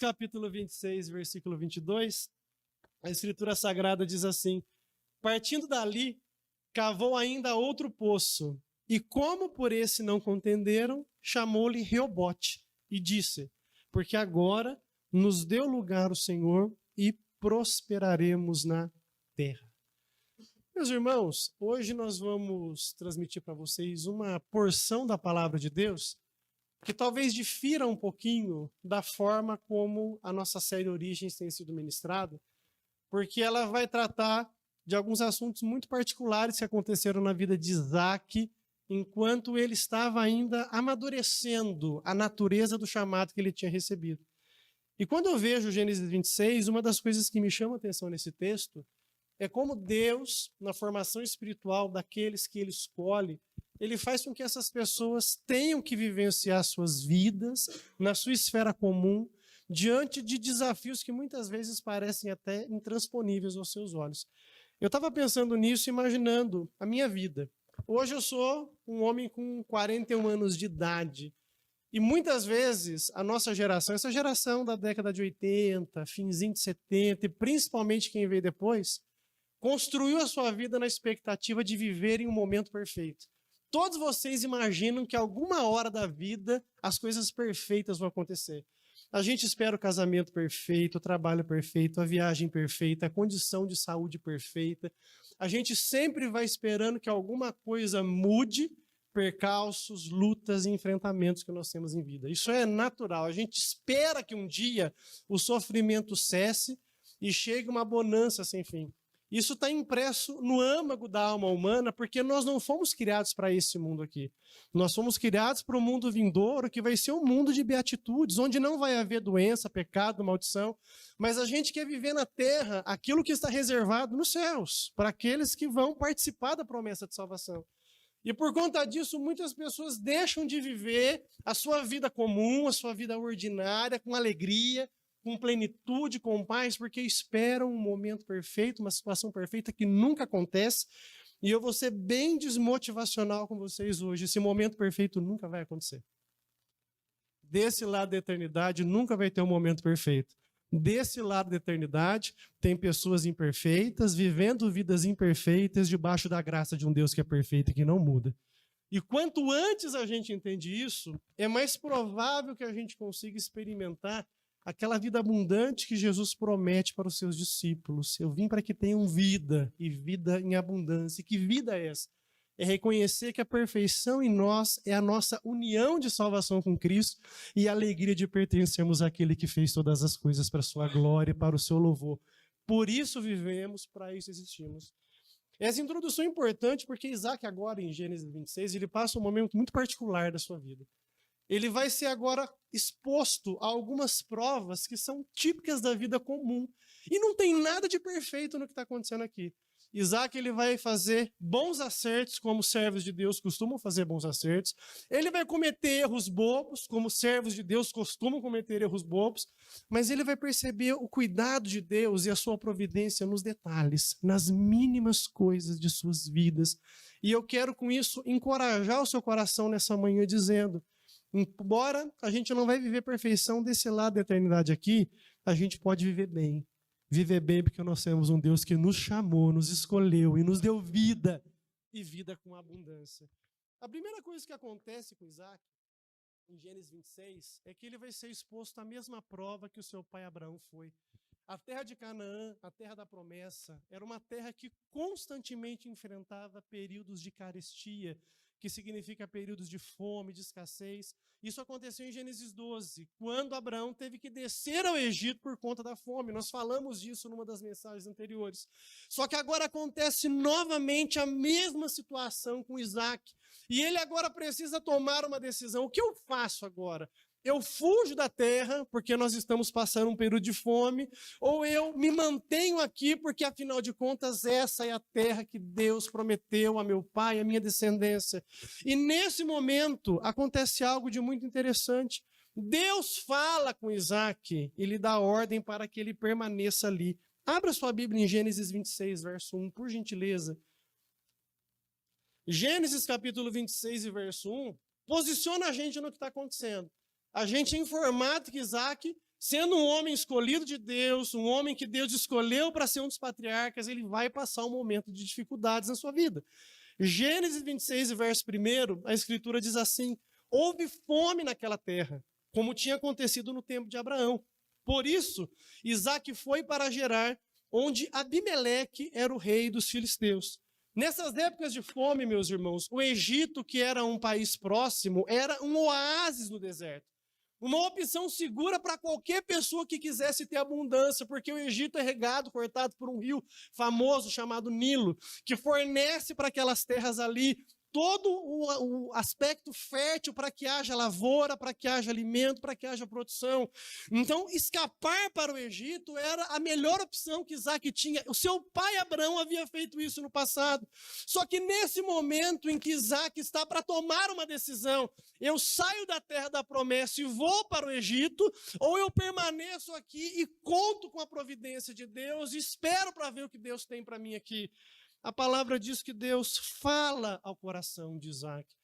capítulo 26, versículo 22, a Escritura Sagrada diz assim: partindo dali, cavou ainda outro poço, e como por esse não contenderam, chamou-lhe Reobote, e disse: porque agora nos deu lugar o Senhor, e prosperaremos na terra. Meus irmãos, hoje nós vamos transmitir para vocês uma porção da palavra de Deus que talvez difira um pouquinho da forma como a nossa série Origens tem sido ministrada, porque ela vai tratar de alguns assuntos muito particulares que aconteceram na vida de Isaac, enquanto ele estava ainda amadurecendo a natureza do chamado que ele tinha recebido. E quando eu vejo Gênesis 26, uma das coisas que me chama a atenção nesse texto é como Deus, na formação espiritual daqueles que ele escolhe, ele faz com que essas pessoas tenham que vivenciar suas vidas na sua esfera comum, diante de desafios que muitas vezes parecem até intransponíveis aos seus olhos. Eu estava pensando nisso, imaginando a minha vida. Hoje eu sou um homem com 41 anos de idade. E muitas vezes a nossa geração, essa geração da década de 80, finzinho de 70, e principalmente quem veio depois, construiu a sua vida na expectativa de viver em um momento perfeito. Todos vocês imaginam que alguma hora da vida as coisas perfeitas vão acontecer. A gente espera o casamento perfeito, o trabalho perfeito, a viagem perfeita, a condição de saúde perfeita. A gente sempre vai esperando que alguma coisa mude, percalços, lutas e enfrentamentos que nós temos em vida. Isso é natural. A gente espera que um dia o sofrimento cesse e chegue uma bonança sem fim. Isso está impresso no âmago da alma humana, porque nós não fomos criados para esse mundo aqui. Nós fomos criados para o mundo vindouro, que vai ser um mundo de beatitudes, onde não vai haver doença, pecado, maldição, mas a gente quer viver na terra aquilo que está reservado nos céus, para aqueles que vão participar da promessa de salvação. E por conta disso, muitas pessoas deixam de viver a sua vida comum, a sua vida ordinária, com alegria, com plenitude, com paz, porque esperam um momento perfeito, uma situação perfeita que nunca acontece. E eu vou ser bem desmotivacional com vocês hoje. Esse momento perfeito nunca vai acontecer. Desse lado da eternidade nunca vai ter um momento perfeito. Desse lado da eternidade tem pessoas imperfeitas, vivendo vidas imperfeitas, debaixo da graça de um Deus que é perfeito e que não muda. E quanto antes a gente entende isso, é mais provável que a gente consiga experimentar aquela vida abundante que Jesus promete para os seus discípulos. Eu vim para que tenham vida, e vida em abundância. E que vida é essa? É reconhecer que a perfeição em nós é a nossa união de salvação com Cristo e a alegria de pertencermos àquele que fez todas as coisas para a sua glória e para o seu louvor. Por isso vivemos, para isso existimos. Essa introdução é importante porque Isaac agora, em Gênesis 26, ele passa um momento muito particular da sua vida. Ele vai ser agora exposto a algumas provas que são típicas da vida comum. E não tem nada de perfeito no que está acontecendo aqui. Isaac ele vai fazer bons acertos, como servos de Deus costumam fazer bons acertos. Ele vai cometer erros bobos, como servos de Deus costumam cometer erros bobos. Mas ele vai perceber o cuidado de Deus e a sua providência nos detalhes, nas mínimas coisas de suas vidas. E eu quero com isso encorajar o seu coração nessa manhã dizendo: embora a gente não vai viver perfeição desse lado da eternidade aqui, a gente pode viver bem. Viver bem porque nós temos um Deus que nos chamou, nos escolheu e nos deu vida, e vida com abundância. A primeira coisa que acontece com Isaac, em Gênesis 26, é que ele vai ser exposto à mesma prova que o seu pai Abraão foi. A terra de Canaã, a terra da promessa, era uma terra que constantemente enfrentava períodos de carestia, que significa períodos de fome, de escassez. Isso aconteceu em Gênesis 12, quando Abraão teve que descer ao Egito por conta da fome. Nós falamos disso numa das mensagens anteriores. Só que agora acontece novamente a mesma situação com Isaac. E ele agora precisa tomar uma decisão. O que eu faço agora? Eu fujo da terra, porque nós estamos passando um período de fome, ou eu me mantenho aqui, porque afinal de contas essa é a terra que Deus prometeu a meu pai, a minha descendência. E nesse momento acontece algo de muito interessante. Deus fala com Isaac e lhe dá ordem para que ele permaneça ali. Abra sua Bíblia em Gênesis 26, verso 1, por gentileza. Gênesis capítulo 26 e verso 1 posiciona a gente no que está acontecendo. A gente é informado que Isaac Sendo um homem escolhido de Deus, um homem que Deus escolheu para ser um dos patriarcas, ele vai passar um momento de dificuldades na sua vida. Gênesis 26, verso 1, a Escritura diz assim: houve fome naquela terra, como tinha acontecido no tempo de Abraão. Por isso, Isaque foi para Gerar, onde Abimeleque era o rei dos filisteus. Nessas épocas de fome, meus irmãos, o Egito, que era um país próximo, era um oásis no deserto. Uma opção segura para qualquer pessoa que quisesse ter abundância, porque o Egito é regado, cortado por um rio famoso chamado Nilo, que fornece para aquelas terras ali todo o aspecto fértil para que haja lavoura, para que haja alimento, para que haja produção. Então, escapar para o Egito era a melhor opção que Isaque tinha. O seu pai Abraão havia feito isso no passado. Só que nesse momento em que Isaque está para tomar uma decisão, eu saio da terra da promessa e vou para o Egito, ou eu permaneço aqui e conto com a providência de Deus e espero para ver o que Deus tem para mim aqui. A palavra diz que Deus fala ao coração de Isaque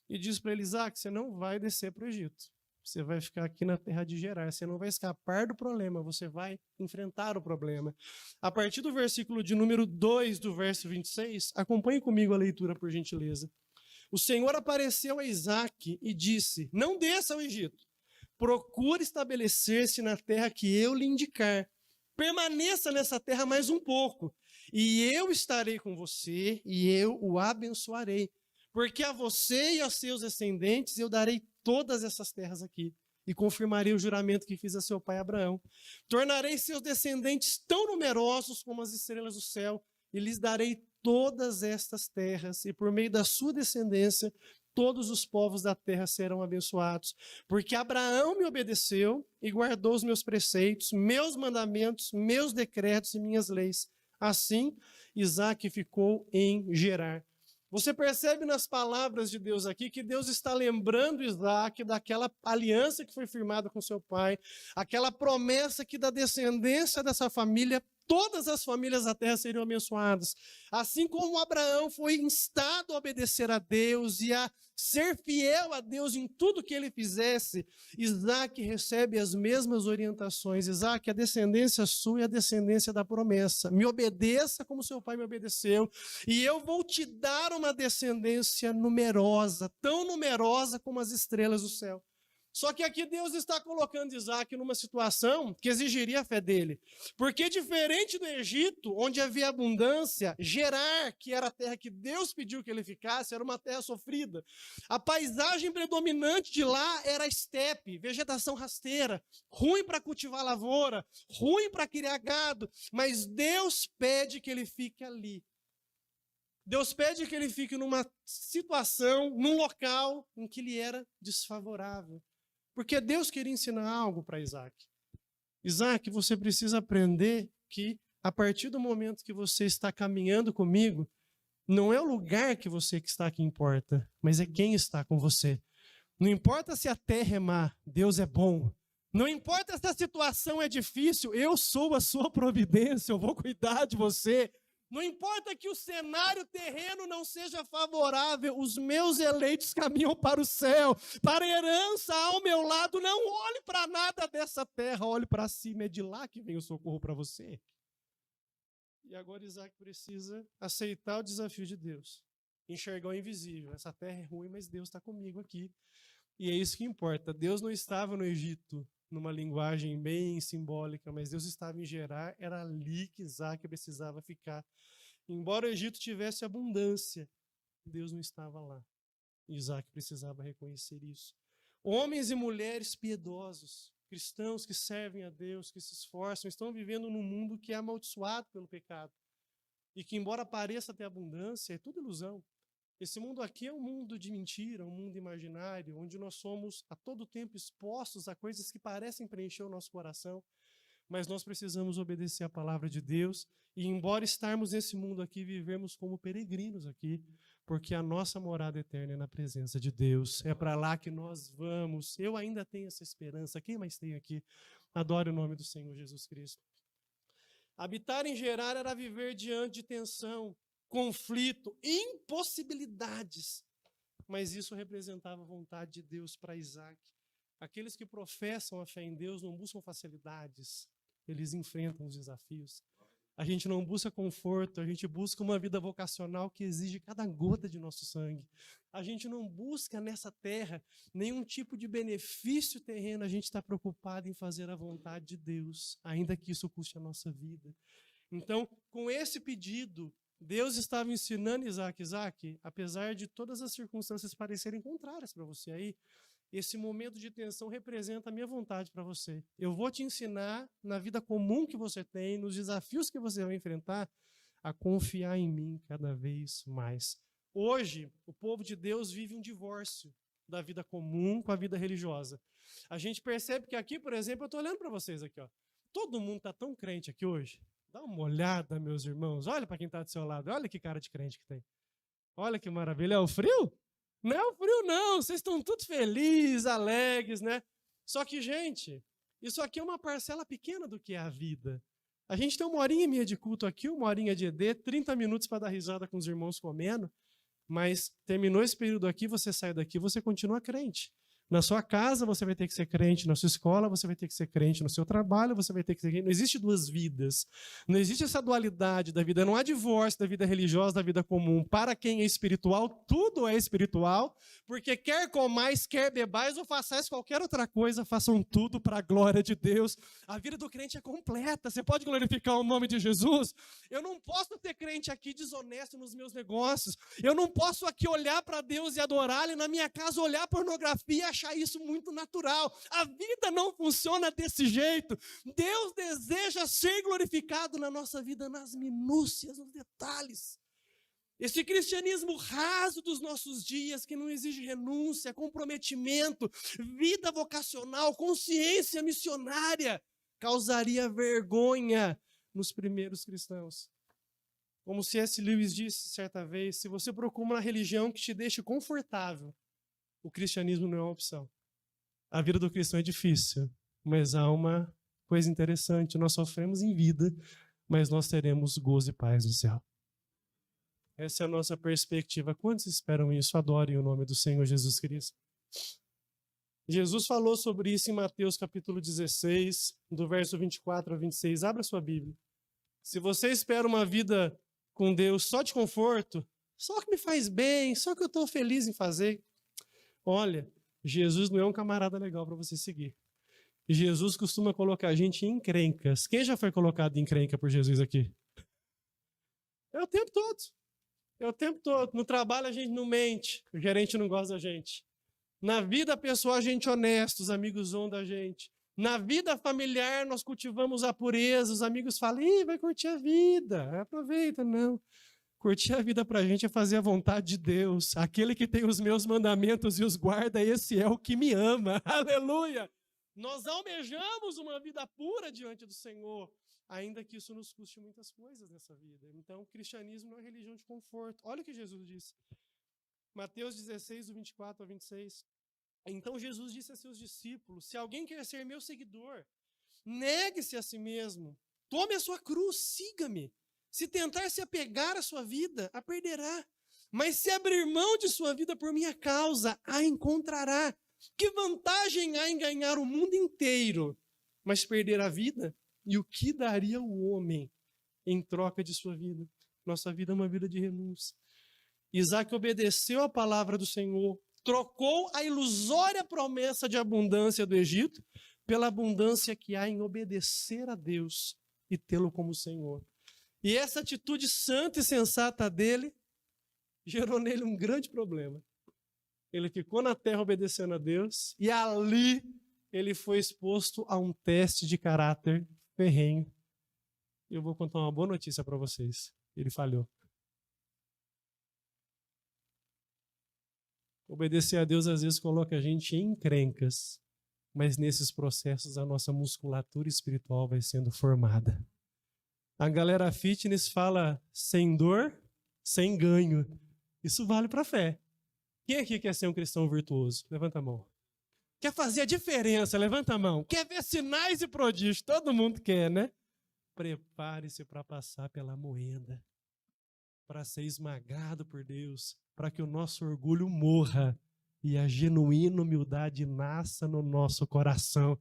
e diz para ele: Isaque, você não vai descer para o Egito. Você vai ficar aqui na terra de Gerar. Você não vai escapar do problema, você vai enfrentar o problema. A partir do versículo de número 2 do verso 26, acompanhe comigo a leitura, por gentileza. O Senhor apareceu a Isaque e disse: não desça ao Egito. Procure estabelecer-se na terra que eu lhe indicar. Permaneça nessa terra mais um pouco. E eu estarei com você e eu o abençoarei. Porque a você e aos seus descendentes eu darei todas essas terras aqui. E confirmarei o juramento que fiz a seu pai Abraão. Tornarei seus descendentes tão numerosos como as estrelas do céu. E lhes darei todas estas terras. E por meio da sua descendência, todos os povos da terra serão abençoados. Porque Abraão me obedeceu e guardou os meus preceitos, meus mandamentos, meus decretos e minhas leis. Assim, Isaque ficou em Gerar. Você percebe nas palavras de Deus aqui que Deus está lembrando Isaque daquela aliança que foi firmada com seu pai, aquela promessa que da descendência dessa família, todas as famílias da terra seriam abençoadas. Assim como Abraão foi instado a obedecer a Deus e a ser fiel a Deus em tudo que ele fizesse, Isaque recebe as mesmas orientações. Isaque, a descendência sua é a descendência da promessa. Me obedeça como seu pai me obedeceu, e eu vou te dar uma descendência numerosa, tão numerosa como as estrelas do céu. Só que aqui Deus está colocando Isaque numa situação que exigiria a fé dele. Porque diferente do Egito, onde havia abundância, Gerar, que era a terra que Deus pediu que ele ficasse, era uma terra sofrida. A paisagem predominante de lá era estepe, vegetação rasteira, ruim para cultivar lavoura, ruim para criar gado, mas Deus pede que ele fique ali. Deus pede que ele fique numa situação, num local em que lhe era desfavorável. Porque Deus queria ensinar algo para Isaque. Isaque, você precisa aprender que a partir do momento que você está caminhando comigo, não é o lugar que você está que importa, mas é quem está com você. Não importa se a terra é má, Deus é bom. Não importa se a situação é difícil, eu sou a sua providência, eu vou cuidar de você. Não importa que o cenário terreno não seja favorável, os meus eleitos caminham para o céu, para a herança ao meu lado. Não olhe para nada dessa terra, olhe para cima, é de lá que vem o socorro para você. E agora Isaque precisa aceitar o desafio de Deus, enxergar o invisível. Essa terra é ruim, mas Deus está comigo aqui. E é isso que importa. Deus não estava no Egito, numa linguagem bem simbólica, mas Deus estava em Gerar, era ali que Isaque precisava ficar. Embora o Egito tivesse abundância, Deus não estava lá. Isaque precisava reconhecer isso. Homens e mulheres piedosos, cristãos que servem a Deus, que se esforçam, estão vivendo num mundo que é amaldiçoado pelo pecado. E que, embora pareça ter abundância, é tudo ilusão. Esse mundo aqui é um mundo de mentira, um mundo imaginário, onde nós somos a todo tempo expostos a coisas que parecem preencher o nosso coração, mas nós precisamos obedecer a palavra de Deus e, embora estarmos nesse mundo aqui, vivemos como peregrinos aqui, porque a nossa morada eterna é na presença de Deus. É para lá que nós vamos. Eu ainda tenho essa esperança. Quem mais tem aqui? Adore o nome do Senhor Jesus Cristo. Habitar em Gerar era viver diante de tensão, conflito, impossibilidades. Mas isso representava a vontade de Deus para Isaque. Aqueles que professam a fé em Deus não buscam facilidades, eles enfrentam os desafios. A gente não busca conforto, a gente busca uma vida vocacional que exige cada gota de nosso sangue. A gente não busca nessa terra nenhum tipo de benefício terreno, a gente está preocupado em fazer a vontade de Deus, ainda que isso custe a nossa vida. Então, com esse pedido, Deus estava ensinando Isaac, apesar de todas as circunstâncias parecerem contrárias para você aí, esse momento de tensão representa a minha vontade para você. Eu vou te ensinar, na vida comum que você tem, nos desafios que você vai enfrentar, a confiar em mim cada vez mais. Hoje, o povo de Deus vive um divórcio da vida comum com a vida religiosa. A gente percebe que aqui, por exemplo, eu estou olhando para vocês aqui, ó. Todo mundo está tão crente aqui hoje. Dá uma olhada, meus irmãos. Olha para quem está do seu lado. Olha que cara de crente que tem. Olha que maravilha. É o frio? Não é o frio, não. Vocês estão todos felizes, alegres, né? Só que, gente, isso aqui é uma parcela pequena do que é a vida. A gente tem 1h30 de culto aqui, 1h de ED, 30 minutos para dar risada com os irmãos comendo, mas terminou esse período aqui, você sai daqui, você continua crente. Na sua casa você vai ter que ser crente, na sua escola você vai ter que ser crente, no seu trabalho você vai ter que ser crente. Não existe duas vidas. Não existe essa dualidade da vida. Não há divórcio da vida religiosa, da vida comum. Para quem é espiritual, tudo é espiritual, porque quer comais, quer bebais ou façais qualquer outra coisa, façam tudo para a glória de Deus. A vida do crente é completa. Você pode glorificar o nome de Jesus? Eu não posso ter crente aqui desonesto nos meus negócios. Eu não posso aqui olhar para Deus e adorá-lo e na minha casa olhar pornografia e achar isso muito natural. A vida não funciona desse jeito. Deus deseja ser glorificado na nossa vida, nas minúcias, nos detalhes. Esse cristianismo raso dos nossos dias, que não exige renúncia, comprometimento, vida vocacional, consciência missionária, causaria vergonha nos primeiros cristãos. Como C.S. Lewis disse certa vez, se você procura uma religião que te deixe confortável, o cristianismo não é uma opção. A vida do cristão é difícil, mas há uma coisa interessante. Nós sofremos em vida, mas nós teremos gozo e paz no céu. Essa é a nossa perspectiva. Quantos esperam isso? Adorem o nome do Senhor Jesus Cristo. Jesus falou sobre isso em Mateus capítulo 16, do verso 24 a 26. Abra sua Bíblia. Se você espera uma vida com Deus só de conforto, só que me faz bem, só que eu estou feliz em fazer, olha, Jesus não é um camarada legal para você seguir. Jesus costuma colocar a gente em encrencas. Quem já foi colocado em encrenca por Jesus aqui? É o tempo todo. É o tempo todo. No trabalho a gente não mente, o gerente não gosta da gente. Na vida pessoal a gente é honesto, os amigos zoam da gente. Na vida familiar nós cultivamos a pureza, os amigos falam, ih, vai curtir a vida, aproveita. Não. Curtir a vida para a gente é fazer a vontade de Deus. Aquele que tem os meus mandamentos e os guarda, esse é o que me ama. Aleluia! Nós almejamos uma vida pura diante do Senhor, ainda que isso nos custe muitas coisas nessa vida. Então, o cristianismo não é religião de conforto. Olha o que Jesus disse. Mateus 16, do 24 ao 26. Então, Jesus disse a seus discípulos, se alguém quer ser meu seguidor, negue-se a si mesmo, tome a sua cruz, siga-me. Se tentar se apegar à sua vida, a perderá. Mas se abrir mão de sua vida por minha causa, a encontrará. Que vantagem há em ganhar o mundo inteiro, mas perder a vida? E o que daria o homem em troca de sua vida? Nossa vida é uma vida de renúncia. Isaac obedeceu a palavra do Senhor, trocou a ilusória promessa de abundância do Egito pela abundância que há em obedecer a Deus e tê-lo como Senhor. E essa atitude santa e sensata dele gerou nele um grande problema. Ele ficou na terra obedecendo a Deus e ali ele foi exposto a um teste de caráter ferrenho. E eu vou contar uma boa notícia para vocês. Ele falhou. Obedecer a Deus às vezes coloca a gente em encrencas, mas nesses processos a nossa musculatura espiritual vai sendo formada. A galera fitness fala sem dor, sem ganho. Isso vale para a fé. Quem aqui quer ser um cristão virtuoso? Levanta a mão. Quer fazer a diferença? Levanta a mão. Quer ver sinais e prodígios? Todo mundo quer, né? Prepare-se para passar pela moenda, para ser esmagado por Deus, para que o nosso orgulho morra e a genuína humildade nasça no nosso coração.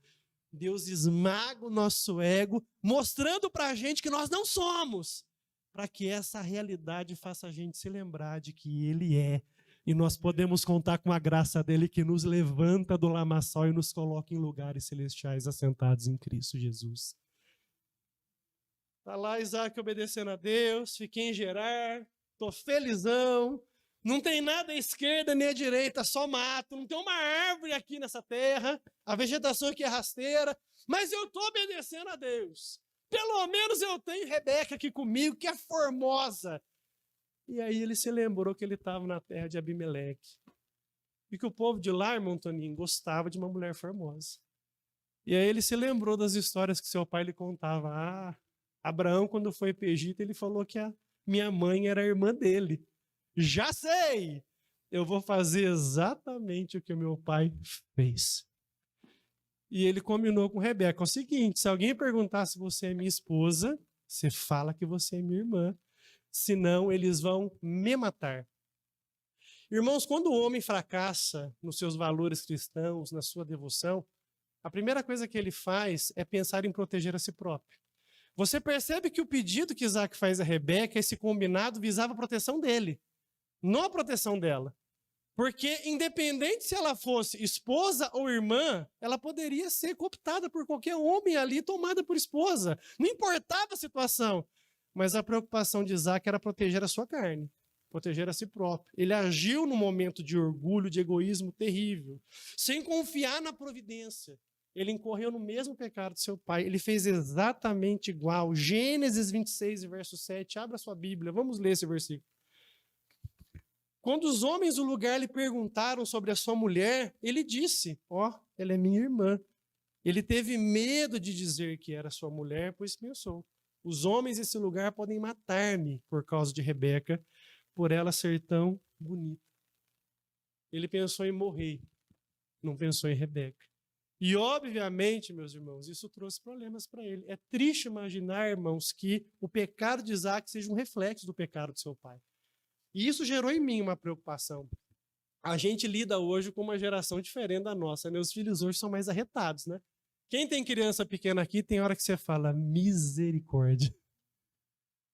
Deus esmaga o nosso ego, mostrando para a gente que nós não somos, para que essa realidade faça a gente se lembrar de que Ele é. E nós podemos contar com a graça dele que nos levanta do lamaçal e nos coloca em lugares celestiais assentados em Cristo Jesus. Está lá Isaac obedecendo a Deus, fiquei em Gerar, estou felizão, não tem nada à esquerda nem à direita, só mato, não tem uma árvore aqui nessa terra, a vegetação aqui é rasteira, mas eu estou obedecendo a Deus. Pelo menos eu tenho Rebeca aqui comigo, que é formosa. E aí ele se lembrou que ele estava na terra de Abimeleque. E que o povo de lá, irmão Toninho, gostava de uma mulher formosa. E aí ele se lembrou das histórias que seu pai lhe contava. Ah, Abraão, quando foi para o Egito, ele falou que a minha mãe era a irmã dele. Já sei! Eu vou fazer exatamente o que o meu pai fez. E ele combinou com Rebeca. É o seguinte, se alguém perguntar se você é minha esposa, você fala que você é minha irmã. Senão eles vão me matar. Irmãos, quando o homem fracassa nos seus valores cristãos, na sua devoção, a primeira coisa que ele faz é pensar em proteger a si próprio. Você percebe que o pedido que Isaac faz a Rebeca, esse combinado, visava a proteção dele, não a proteção dela. Porque, independente se ela fosse esposa ou irmã, ela poderia ser cooptada por qualquer homem ali, tomada por esposa. Não importava a situação. Mas a preocupação de Isaac era proteger a sua carne, proteger a si próprio. Ele agiu num momento de orgulho, de egoísmo terrível, sem confiar na providência. Ele incorreu no mesmo pecado de seu pai. Ele fez exatamente igual. Gênesis 26, verso 7. Abra sua Bíblia, vamos ler esse versículo. Quando os homens do lugar lhe perguntaram sobre a sua mulher, ele disse, ela é minha irmã. Ele teve medo de dizer que era sua mulher, pois pensou, os homens desse lugar podem matar-me por causa de Rebeca, por ela ser tão bonita. Ele pensou em morrer, não pensou em Rebeca. E, obviamente, meus irmãos, isso trouxe problemas para ele. É triste imaginar, irmãos, que o pecado de Isaac seja um reflexo do pecado de seu pai. E isso gerou em mim uma preocupação. A gente lida hoje com uma geração diferente da nossa, né? Os filhos hoje são mais arretados, né? Quem tem criança pequena aqui, tem hora que você fala, misericórdia.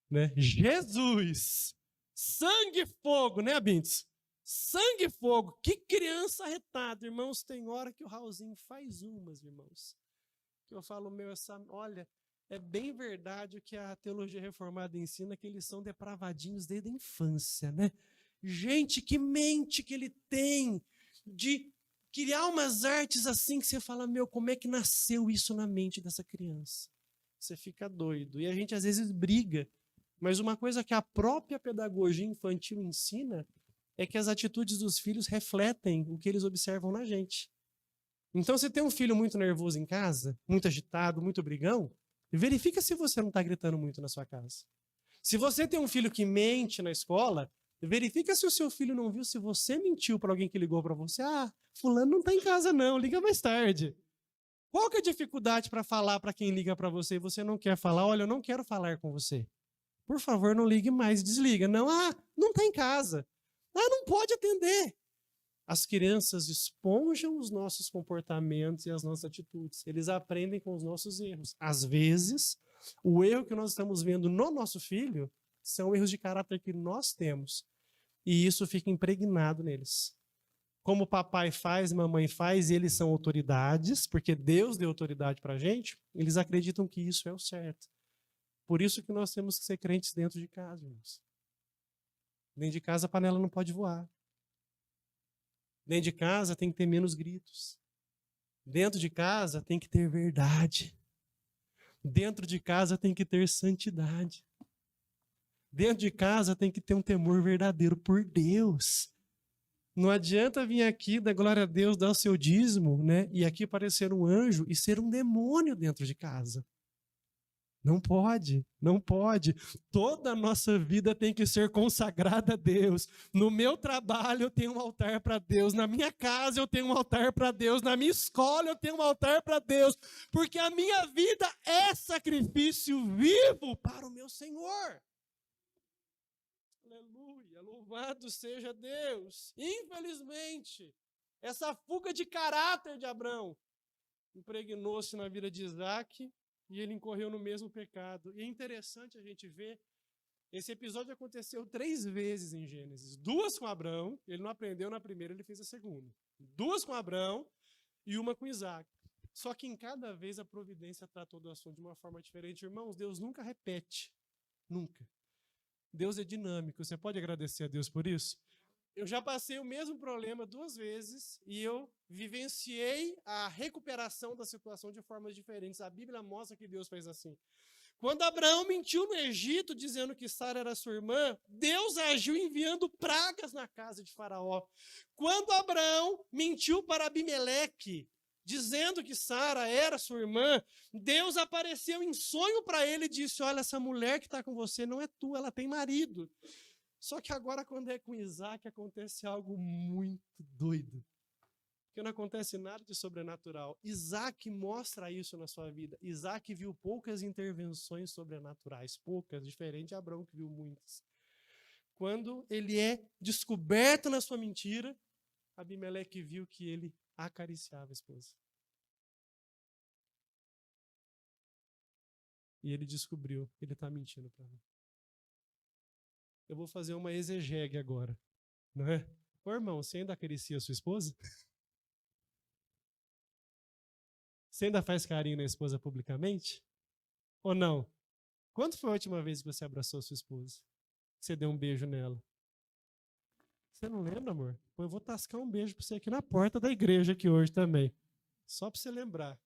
Né? Jesus! Sangue e fogo, né, Abintes? Sangue e fogo. Que criança arretada, irmãos. Tem hora que o Raulzinho faz umas, irmãos. Que eu falo, olha, é bem verdade o que a teologia reformada ensina, que eles são depravadinhos desde a infância, né? Gente, que mente que ele tem de criar umas artes assim que você fala, como é que nasceu isso na mente dessa criança? Você fica doido. E a gente às vezes briga. Mas uma coisa que a própria pedagogia infantil ensina é que as atitudes dos filhos refletem o que eles observam na gente. Então, se tem um filho muito nervoso em casa, muito agitado, muito brigão, verifica se você não está gritando muito na sua casa. Se você tem um filho que mente na escola, verifica se o seu filho não viu se você mentiu para alguém que ligou para você. Fulano não está em casa não, liga mais tarde. Qual que é a dificuldade para falar para quem liga para você e você não quer falar? Olha, eu não quero falar com você. Por favor, não ligue mais, desliga. Não, não está em casa. Não pode atender. As crianças esponjam os nossos comportamentos e as nossas atitudes. Eles aprendem com os nossos erros. Às vezes, o erro que nós estamos vendo no nosso filho são erros de caráter que nós temos. E isso fica impregnado neles. Como papai faz, mamãe faz, e eles são autoridades, porque Deus deu autoridade para a gente, eles acreditam que isso é o certo. Por isso que nós temos que ser crentes dentro de casa, irmãos. Dentro de casa a panela não pode voar. Dentro de casa tem que ter menos gritos. Dentro de casa tem que ter verdade. Dentro de casa tem que ter santidade. Dentro de casa tem que ter um temor verdadeiro por Deus. Não adianta vir aqui, dar glória a Deus, dar o seu dízimo, né? E aqui parecer um anjo e ser um demônio dentro de casa. Não pode, não pode. Toda a nossa vida tem que ser consagrada a Deus. No meu trabalho eu tenho um altar para Deus. Na minha casa eu tenho um altar para Deus. Na minha escola eu tenho um altar para Deus. Porque a minha vida é sacrifício vivo para o meu Senhor. Aleluia, louvado seja Deus. Infelizmente, Essa fuga de caráter de Abraão impregnou-se na vida de Isaac e ele incorreu no mesmo pecado. E é interessante a gente ver, esse episódio aconteceu 3 vezes em Gênesis. 2 com Abraão, ele não aprendeu na primeira, ele fez a segunda. 2 com Abraão e uma com Isaac. Só que em cada vez a providência tratou do assunto de uma forma diferente. Irmãos, Deus nunca repete. Nunca. Deus é dinâmico. Você pode agradecer a Deus por isso? Eu já passei o mesmo problema 2 vezes e eu vivenciei a recuperação da situação de formas diferentes. A Bíblia mostra que Deus fez assim. Quando Abraão mentiu no Egito, dizendo que Sara era sua irmã, Deus agiu enviando pragas na casa de Faraó. Quando Abraão mentiu para Abimeleque, dizendo que Sara era sua irmã, Deus apareceu em sonho para ele e disse, olha, essa mulher que está com você não é tua, ela tem marido. Só que agora, quando é com Isaac, acontece algo muito doido. Porque não acontece nada de sobrenatural. Isaac mostra isso na sua vida. Isaac viu poucas intervenções sobrenaturais, poucas, diferente de Abraão, que viu muitas. Quando ele é descoberto na sua mentira, Abimeleque viu que ele acariciava a esposa. E ele descobriu que ele está mentindo para mim. Eu vou fazer uma exegese agora, não é? Ô irmão, você ainda acaricia a sua esposa? Você ainda faz carinho na esposa publicamente? Ou não? Quando foi a última vez que você abraçou a sua esposa? Você deu um beijo nela? Você não lembra, amor? Pô, eu vou tascar um beijo para você aqui na porta da igreja aqui hoje também. Só para você lembrar.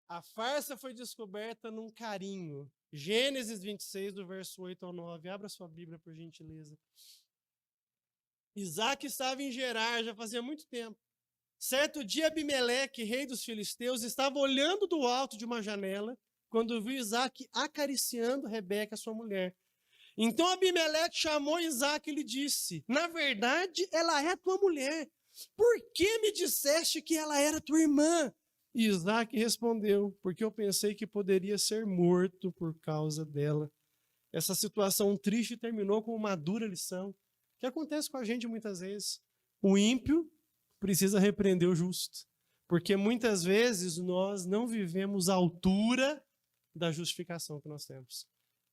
A farsa foi descoberta num carinho. Gênesis 26, do verso 8 ao 9. Abra sua Bíblia, por gentileza. Isaac estava em Gerar, já fazia muito tempo. Certo dia, Abimeleque, rei dos filisteus, estava olhando do alto de uma janela, quando viu Isaac acariciando Rebeca, sua mulher. Então Abimeleque chamou Isaac e lhe disse, na verdade, ela é tua mulher. Por que me disseste que ela era tua irmã? E Isaac respondeu, porque eu pensei que poderia ser morto por causa dela. Essa situação triste terminou com uma dura lição, que acontece com a gente muitas vezes. O ímpio precisa repreender o justo, porque muitas vezes nós não vivemos à altura da justificação que nós temos.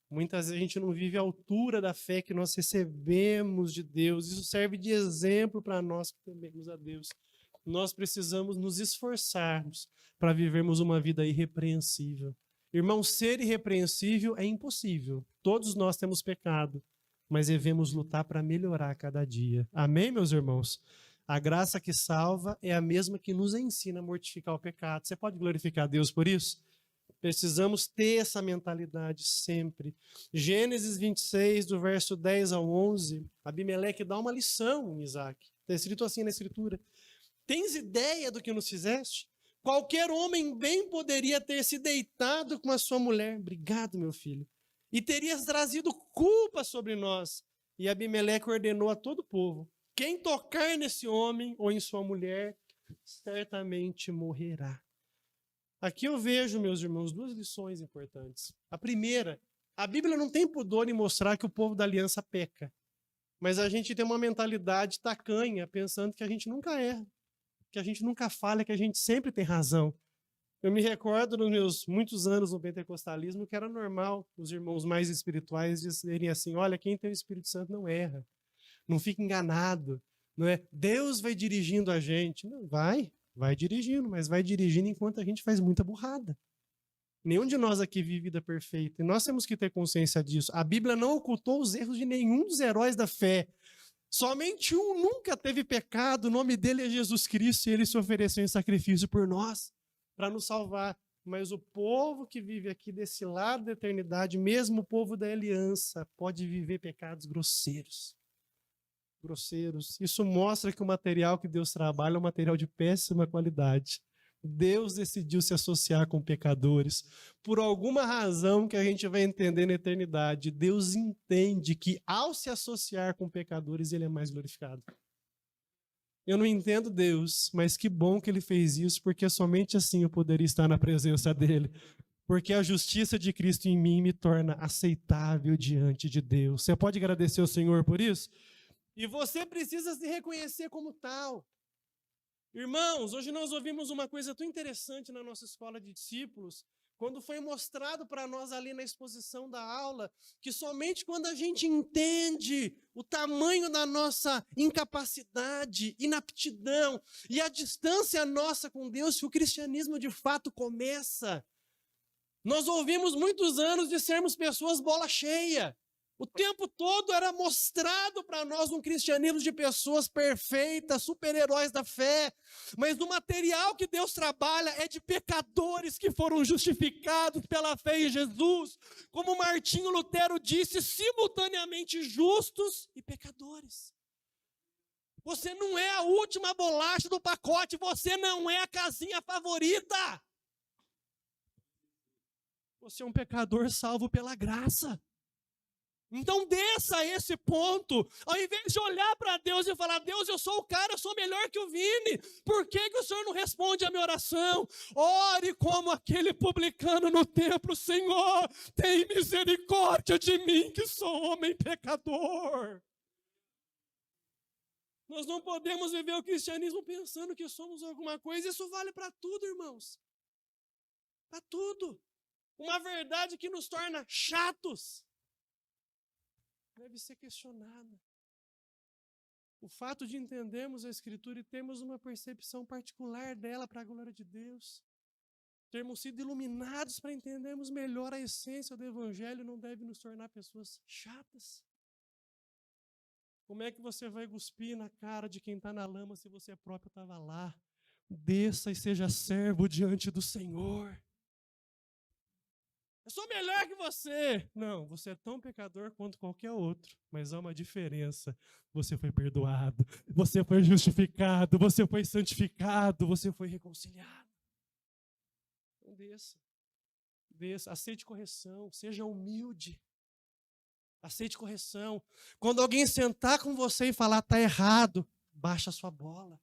Muitas vezes a gente não vive à altura da fé que nós recebemos de Deus. Isso serve de exemplo para nós que tememos a Deus. Nós precisamos nos esforçarmos para vivermos uma vida irrepreensível. Irmão, ser irrepreensível é impossível. Todos nós temos pecado, mas devemos lutar para melhorar a cada dia. Amém, meus irmãos? A graça que salva é a mesma que nos ensina a mortificar o pecado. Você pode glorificar a Deus por isso? Precisamos ter essa mentalidade sempre. Gênesis 26, do verso 10 ao 11, Abimeleque dá uma lição em Isaac. Está escrito assim na Escritura. Tens ideia do que nos fizeste? Qualquer homem bem poderia ter se deitado com a sua mulher. Obrigado, meu filho. E terias trazido culpa sobre nós. E Abimeleque ordenou a todo o povo, quem tocar nesse homem ou em sua mulher, certamente morrerá. Aqui eu vejo, meus irmãos, 2 lições importantes. A primeira, a Bíblia não tem pudor em mostrar que o povo da aliança peca. Mas a gente tem uma mentalidade tacanha, pensando que a gente nunca erra, que a gente nunca falha, que a gente sempre tem razão. Eu me recordo nos meus muitos anos no pentecostalismo que era normal os irmãos mais espirituais dizerem assim, olha, quem tem o Espírito Santo não erra. Não fica enganado, não é? Deus vai dirigindo a gente. Não, vai dirigindo, mas vai dirigindo enquanto a gente faz muita burrada. Nenhum de nós aqui vive vida perfeita. E nós temos que ter consciência disso. A Bíblia não ocultou os erros de nenhum dos heróis da fé. Somente um nunca teve pecado, o nome dele é Jesus Cristo, e ele se ofereceu em sacrifício por nós, para nos salvar. Mas o povo que vive aqui desse lado da eternidade, mesmo o povo da aliança, pode viver pecados grosseiros. Isso mostra que o material que Deus trabalha é um material de péssima qualidade. Deus decidiu se associar com pecadores. Por alguma razão que a gente vai entender na eternidade, Deus entende que ao se associar com pecadores, ele é mais glorificado. Eu não entendo Deus, mas que bom que ele fez isso, porque somente assim eu poderia estar na presença dele. Porque a justiça de Cristo em mim me torna aceitável diante de Deus. Você pode agradecer ao Senhor por isso? E você precisa se reconhecer como tal. Irmãos, hoje nós ouvimos uma coisa tão interessante na nossa escola de discípulos, quando foi mostrado para nós ali na exposição da aula, que somente quando a gente entende o tamanho da nossa incapacidade, inaptidão e a distância nossa com Deus, que o cristianismo de fato começa. Nós ouvimos muitos anos de sermos pessoas bola cheia. O tempo todo era mostrado para nós um cristianismo de pessoas perfeitas, super-heróis da fé. Mas o material que Deus trabalha é de pecadores que foram justificados pela fé em Jesus. Como Martinho Lutero disse, simultaneamente justos e pecadores. Você não é a última bolacha do pacote, você não é a casinha favorita. Você é um pecador salvo pela graça. Então desça a esse ponto, ao invés de olhar para Deus e falar, Deus, eu sou o cara, eu sou melhor que o Vini, por que o Senhor não responde a minha oração? Ore como aquele publicano no templo, Senhor, tem misericórdia de mim, que sou homem pecador. Nós não podemos viver o cristianismo pensando que somos alguma coisa, isso vale para tudo, irmãos. Para tudo. Uma verdade que nos torna chatos deve ser questionada. O fato de entendermos a Escritura e termos uma percepção particular dela para a glória de Deus, termos sido iluminados para entendermos melhor a essência do Evangelho, não deve nos tornar pessoas chatas. Como é que você vai cuspir na cara de quem está na lama se você próprio estava lá? Desça e seja servo diante do Senhor. Eu sou melhor que você. Não, você é tão pecador quanto qualquer outro. Mas há uma diferença. Você foi perdoado, você foi justificado, você foi santificado, você foi reconciliado. Então desça. Desça. Aceite correção, seja humilde. Aceite correção. Quando alguém sentar com você e falar, está errado, baixa a sua bola.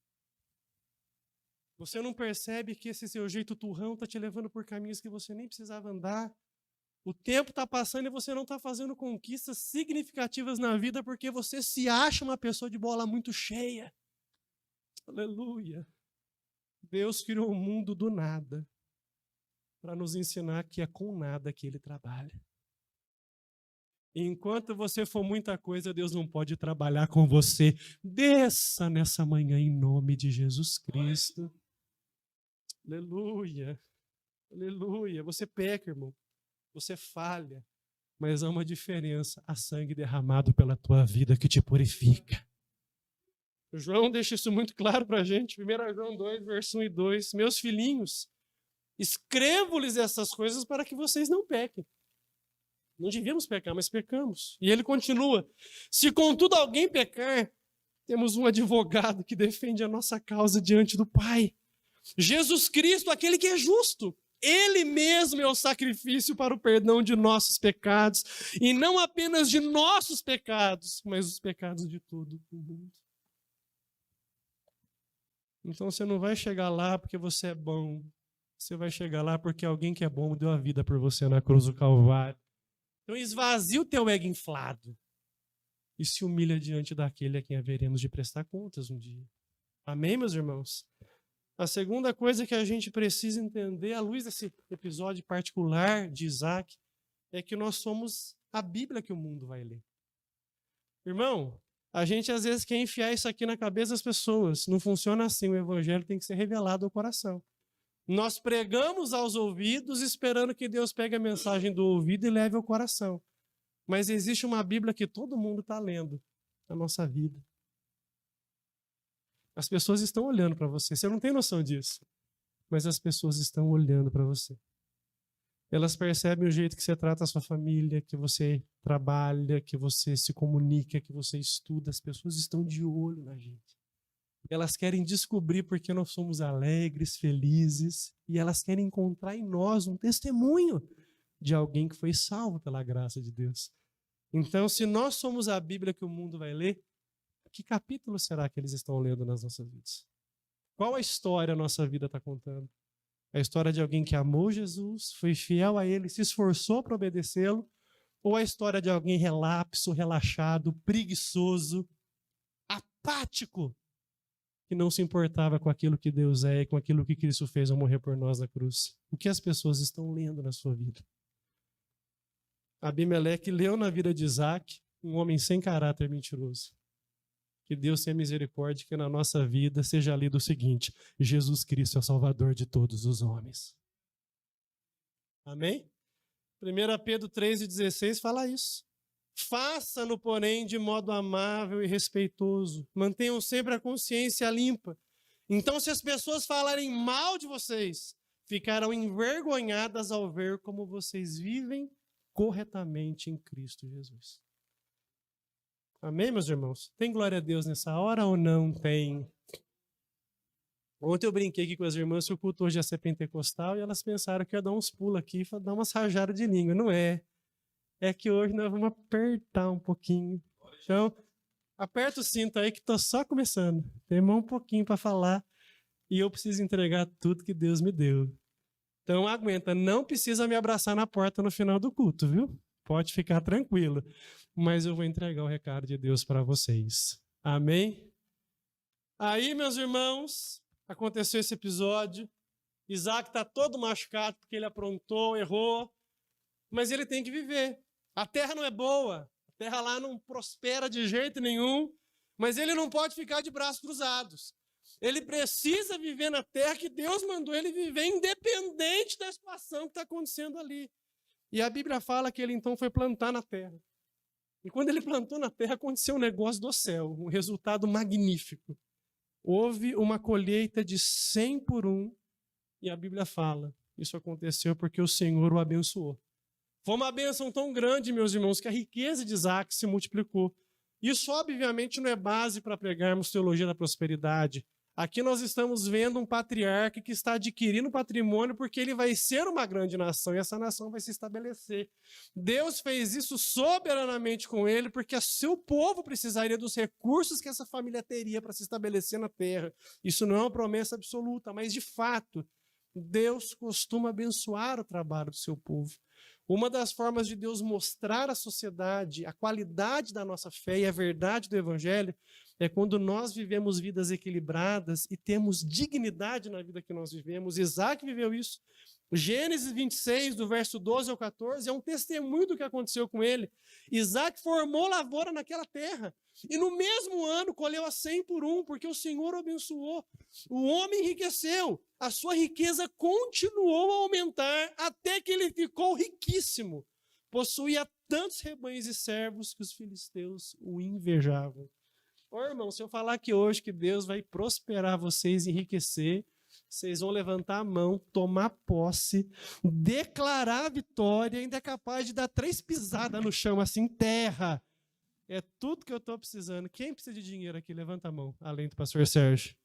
Você não percebe que esse seu jeito turrão está te levando por caminhos que você nem precisava andar. O tempo está passando e você não está fazendo conquistas significativas na vida porque você se acha uma pessoa de bola muito cheia. Aleluia. Deus criou o mundo do nada para nos ensinar que é com nada que Ele trabalha. E enquanto você for muita coisa, Deus não pode trabalhar com você. Desça nessa manhã em nome de Jesus Cristo. Aleluia. Aleluia. Você peca, irmão. Você falha, mas há uma diferença, há sangue derramado pela tua vida que te purifica. João deixa isso muito claro para a gente, 1 João 2, verso 1 e 2, meus filhinhos, escrevo-lhes essas coisas para que vocês não pequem. Não devíamos pecar, mas pecamos. E ele continua, se contudo alguém pecar, temos um advogado que defende a nossa causa diante do Pai. Jesus Cristo, aquele que é justo. Ele mesmo é o sacrifício para o perdão de nossos pecados, e não apenas de nossos pecados, mas os pecados de todo o mundo. Então você não vai chegar lá porque você é bom, você vai chegar lá porque alguém que é bom deu a vida por você na cruz do Calvário. Então esvazia o teu ego inflado e se humilha diante daquele a quem haveremos de prestar contas um dia. Amém, meus irmãos? A segunda coisa que a gente precisa entender, à luz desse episódio particular de Isaac, é que nós somos a Bíblia que o mundo vai ler. Irmão, a gente às vezes quer enfiar isso aqui na cabeça das pessoas. Não funciona assim, o Evangelho tem que ser revelado ao coração. Nós pregamos aos ouvidos esperando que Deus pegue a mensagem do ouvido e leve ao coração. Mas existe uma Bíblia que todo mundo está lendo na nossa vida. As pessoas estão olhando para você. Você não tem noção disso. Mas as pessoas estão olhando para você. Elas percebem o jeito que você trata a sua família, que você trabalha, que você se comunica, que você estuda. As pessoas estão de olho na gente. Elas querem descobrir porque nós somos alegres, felizes. E elas querem encontrar em nós um testemunho de alguém que foi salvo pela graça de Deus. Então, se nós somos a Bíblia que o mundo vai ler, que capítulo será que eles estão lendo nas nossas vidas? Qual a história a nossa vida está contando? A história de alguém que amou Jesus, foi fiel a Ele, se esforçou para obedecê-lo? Ou a história de alguém relapso, relaxado, preguiçoso, apático, que não se importava com aquilo que Deus é e com aquilo que Cristo fez ao morrer por nós na cruz. O que as pessoas estão lendo na sua vida? Abimeleque leu na vida de Isaac um homem sem caráter mentiroso. Que Deus tenha misericórdia, que na nossa vida seja lido o seguinte: Jesus Cristo é o Salvador de todos os homens. Amém? 1 Pedro 3,16 fala isso. Faça-no, porém, de modo amável e respeitoso. Mantenham sempre a consciência limpa. Então, se as pessoas falarem mal de vocês, ficarão envergonhadas ao ver como vocês vivem corretamente em Cristo Jesus. Amém, meus irmãos? Tem glória a Deus nessa hora ou não tem? Ontem eu brinquei aqui com as irmãs que o culto hoje ia ser pentecostal e elas pensaram que ia dar uns pulos aqui e dar umas rajadas de língua. Não é. É que hoje nós vamos apertar um pouquinho. Então, aperta o cinto aí que estou só começando. Tem um pouquinho para falar e eu preciso entregar tudo que Deus me deu. Então, aguenta. Não precisa me abraçar na porta no final do culto, viu? Pode ficar tranquilo. Mas eu vou entregar o recado de Deus para vocês. Amém? Aí, meus irmãos, aconteceu esse episódio. Isaac está todo machucado porque ele aprontou, errou. Mas ele tem que viver. A terra não é boa. A terra lá não prospera de jeito nenhum. Mas ele não pode ficar de braços cruzados. Ele precisa viver na terra que Deus mandou ele viver, independente da situação que está acontecendo ali. E a Bíblia fala que ele então foi plantar na terra. E quando ele plantou na terra, aconteceu um negócio do céu, um resultado magnífico. Houve uma colheita de 100 por 1, e a Bíblia fala, isso aconteceu porque o Senhor o abençoou. Foi uma bênção tão grande, meus irmãos, que a riqueza de Isaac se multiplicou. Isso, obviamente, não é base para pregarmos teologia da prosperidade. Aqui nós estamos vendo um patriarca que está adquirindo patrimônio porque ele vai ser uma grande nação e essa nação vai se estabelecer. Deus fez isso soberanamente com ele porque o seu povo precisaria dos recursos que essa família teria para se estabelecer na terra. Isso não é uma promessa absoluta, mas de fato, Deus costuma abençoar o trabalho do seu povo. Uma das formas de Deus mostrar à sociedade a qualidade da nossa fé e a verdade do Evangelho é quando nós vivemos vidas equilibradas e temos dignidade na vida que nós vivemos. Isaac viveu isso. Gênesis 26, do verso 12 ao 14, é um testemunho do que aconteceu com ele. Isaac formou lavoura naquela terra. E no mesmo ano colheu a 100 por 1, porque o Senhor o abençoou. O homem enriqueceu. A sua riqueza continuou a aumentar até que ele ficou riquíssimo. Possuía tantos rebanhos e servos que os filisteus o invejavam. Ô, irmão, se eu falar aqui hoje que Deus vai prosperar vocês, enriquecer, vocês vão levantar a mão, tomar posse, declarar a vitória, ainda é capaz de dar 3 pisadas no chão, assim, terra. É tudo que eu estou precisando. Quem precisa de dinheiro aqui? Levanta a mão, além do pastor Sérgio.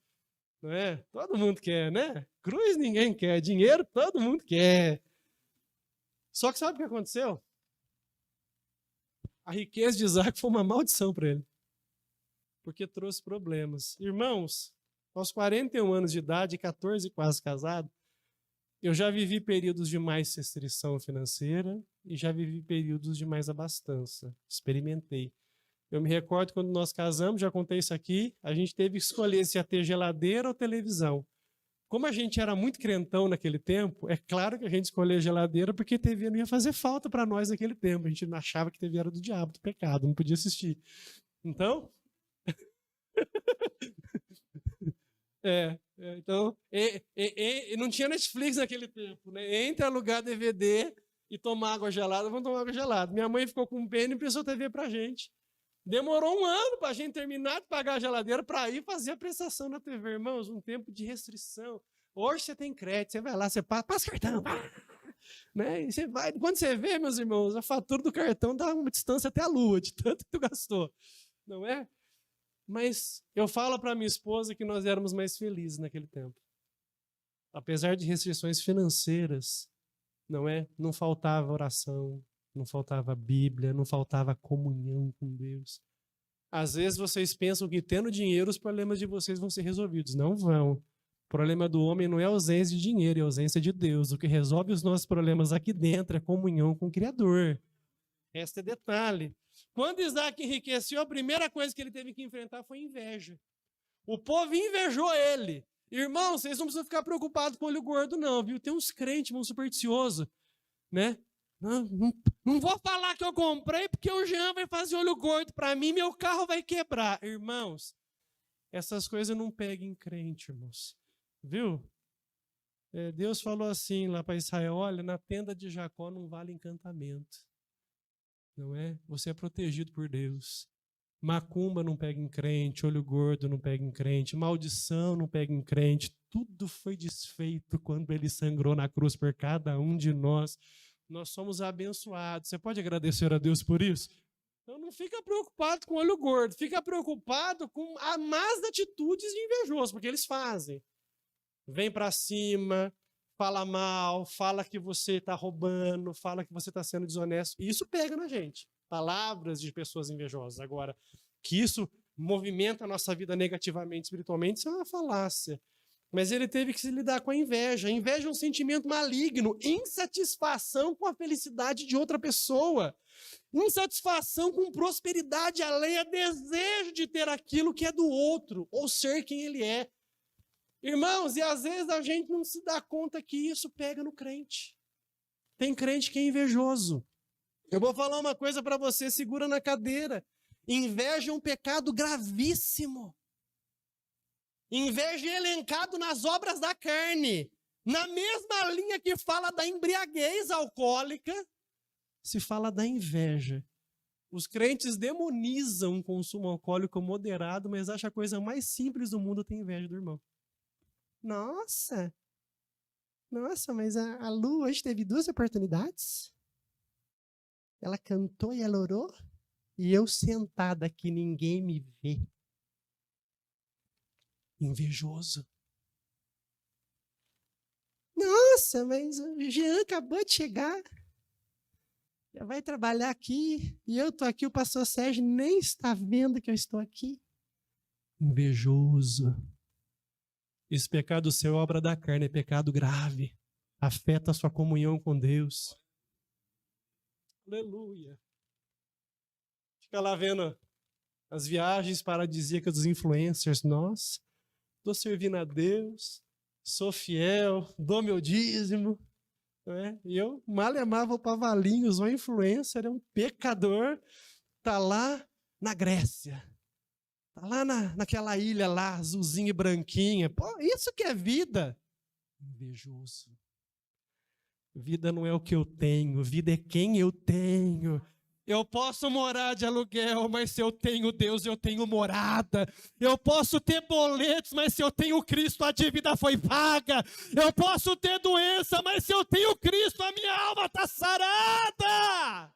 Não é? Todo mundo quer, né? Cruz ninguém quer, dinheiro todo mundo quer. Só que sabe o que aconteceu? A riqueza de Isaac foi uma maldição para ele. Porque trouxe problemas. Irmãos, aos 41 anos de idade, 14 quase casado, eu já vivi períodos de mais restrição financeira e já vivi períodos de mais abastança. Experimentei. Eu me recordo quando nós casamos, já contei isso aqui, a gente teve que escolher se ia ter geladeira ou televisão. Como a gente era muito crentão naquele tempo, é claro que a gente escolheu geladeira porque TV não ia fazer falta para nós naquele tempo. A gente não achava que TV era do diabo, do pecado, não podia assistir. Então... então, não tinha Netflix naquele tempo, né? Entre alugar DVD e tomar água gelada, vamos tomar água gelada. Minha mãe ficou com pena e emprestou TV pra gente. Demorou um ano pra gente terminar de pagar a geladeira para ir fazer a prestação na TV, irmãos, um tempo de restrição. Hoje você tem crédito, você vai lá, você passa cartão, né? E você vai, quando você vê, meus irmãos, a fatura do cartão dá uma distância até a lua, de tanto que tu gastou, não é? Mas eu falo para minha esposa que nós éramos mais felizes naquele tempo. Apesar de restrições financeiras, não é? Não faltava oração, não faltava Bíblia, não faltava comunhão com Deus. Às vezes vocês pensam que tendo dinheiro os problemas de vocês vão ser resolvidos. Não vão. O problema do homem não é a ausência de dinheiro, é a ausência de Deus. O que resolve os nossos problemas aqui dentro é comunhão com o Criador. Esse é detalhe. Quando Isaac enriqueceu, a primeira coisa que ele teve que enfrentar foi inveja. O povo invejou ele. Irmão, vocês não precisam ficar preocupados com olho gordo, não, viu? Tem uns crentes, uns supersticiosos, né? Não vou falar que eu comprei porque o Jean vai fazer olho gordo para mim, meu carro vai quebrar. Irmãos, essas coisas não pegam em crente, irmãos. Viu? Deus falou assim lá para Israel, olha, na tenda de Jacó não vale encantamento. Não é? Você é protegido por Deus. Macumba não pega em crente, olho gordo não pega em crente, maldição não pega em crente. Tudo foi desfeito quando ele sangrou na cruz por cada um de nós. Nós somos abençoados. Você pode agradecer a Deus por isso? Então não fica preocupado com olho gordo, fica preocupado com as más atitudes de invejoso, porque eles fazem. Vem para cima, fala mal, fala que você está roubando, fala que você está sendo desonesto. E isso pega na gente. Palavras de pessoas invejosas. Agora, que isso movimenta a nossa vida negativamente, espiritualmente, isso é uma falácia. Mas ele teve que se lidar com a inveja. A inveja é um sentimento maligno, insatisfação com a felicidade de outra pessoa, insatisfação com prosperidade alheia, desejo de ter aquilo que é do outro, ou ser quem ele é. Irmãos, e às vezes a gente não se dá conta que isso pega no crente. Tem crente que é invejoso. Eu vou falar uma coisa para você, segura na cadeira. Inveja é um pecado gravíssimo. Inveja é elencado nas obras da carne. Na mesma linha que fala da embriaguez alcoólica, se fala da inveja. Os crentes demonizam o consumo alcoólico moderado, mas acham a coisa mais simples do mundo ter inveja do irmão. Nossa, mas a Lu hoje teve 2 oportunidades. Ela cantou e ela orou, e eu sentada aqui, ninguém me vê. Invejoso. Nossa, mas o Jean acabou de chegar. Já vai trabalhar aqui, e eu estou aqui, o pastor Sérgio nem está vendo que eu estou aqui. Invejoso. Esse pecado seu é obra da carne, é pecado grave. Afeta a sua comunhão com Deus. Aleluia. Fica lá vendo as viagens paradisíacas dos influencers. Nossa, estou servindo a Deus, sou fiel, dou meu dízimo. Né? E eu mal amava o Pavalinhos, o influencer, é um pecador, está lá na Grécia. Está lá naquela ilha lá, azulzinha e branquinha. Pô, isso que é vida. Invejoso. Vida não é o que eu tenho, vida é quem eu tenho. Eu posso morar de aluguel, mas se eu tenho Deus, eu tenho morada. Eu posso ter boletos, mas se eu tenho Cristo, a dívida foi paga. Eu posso ter doença, mas se eu tenho Cristo, a minha alma está sarada.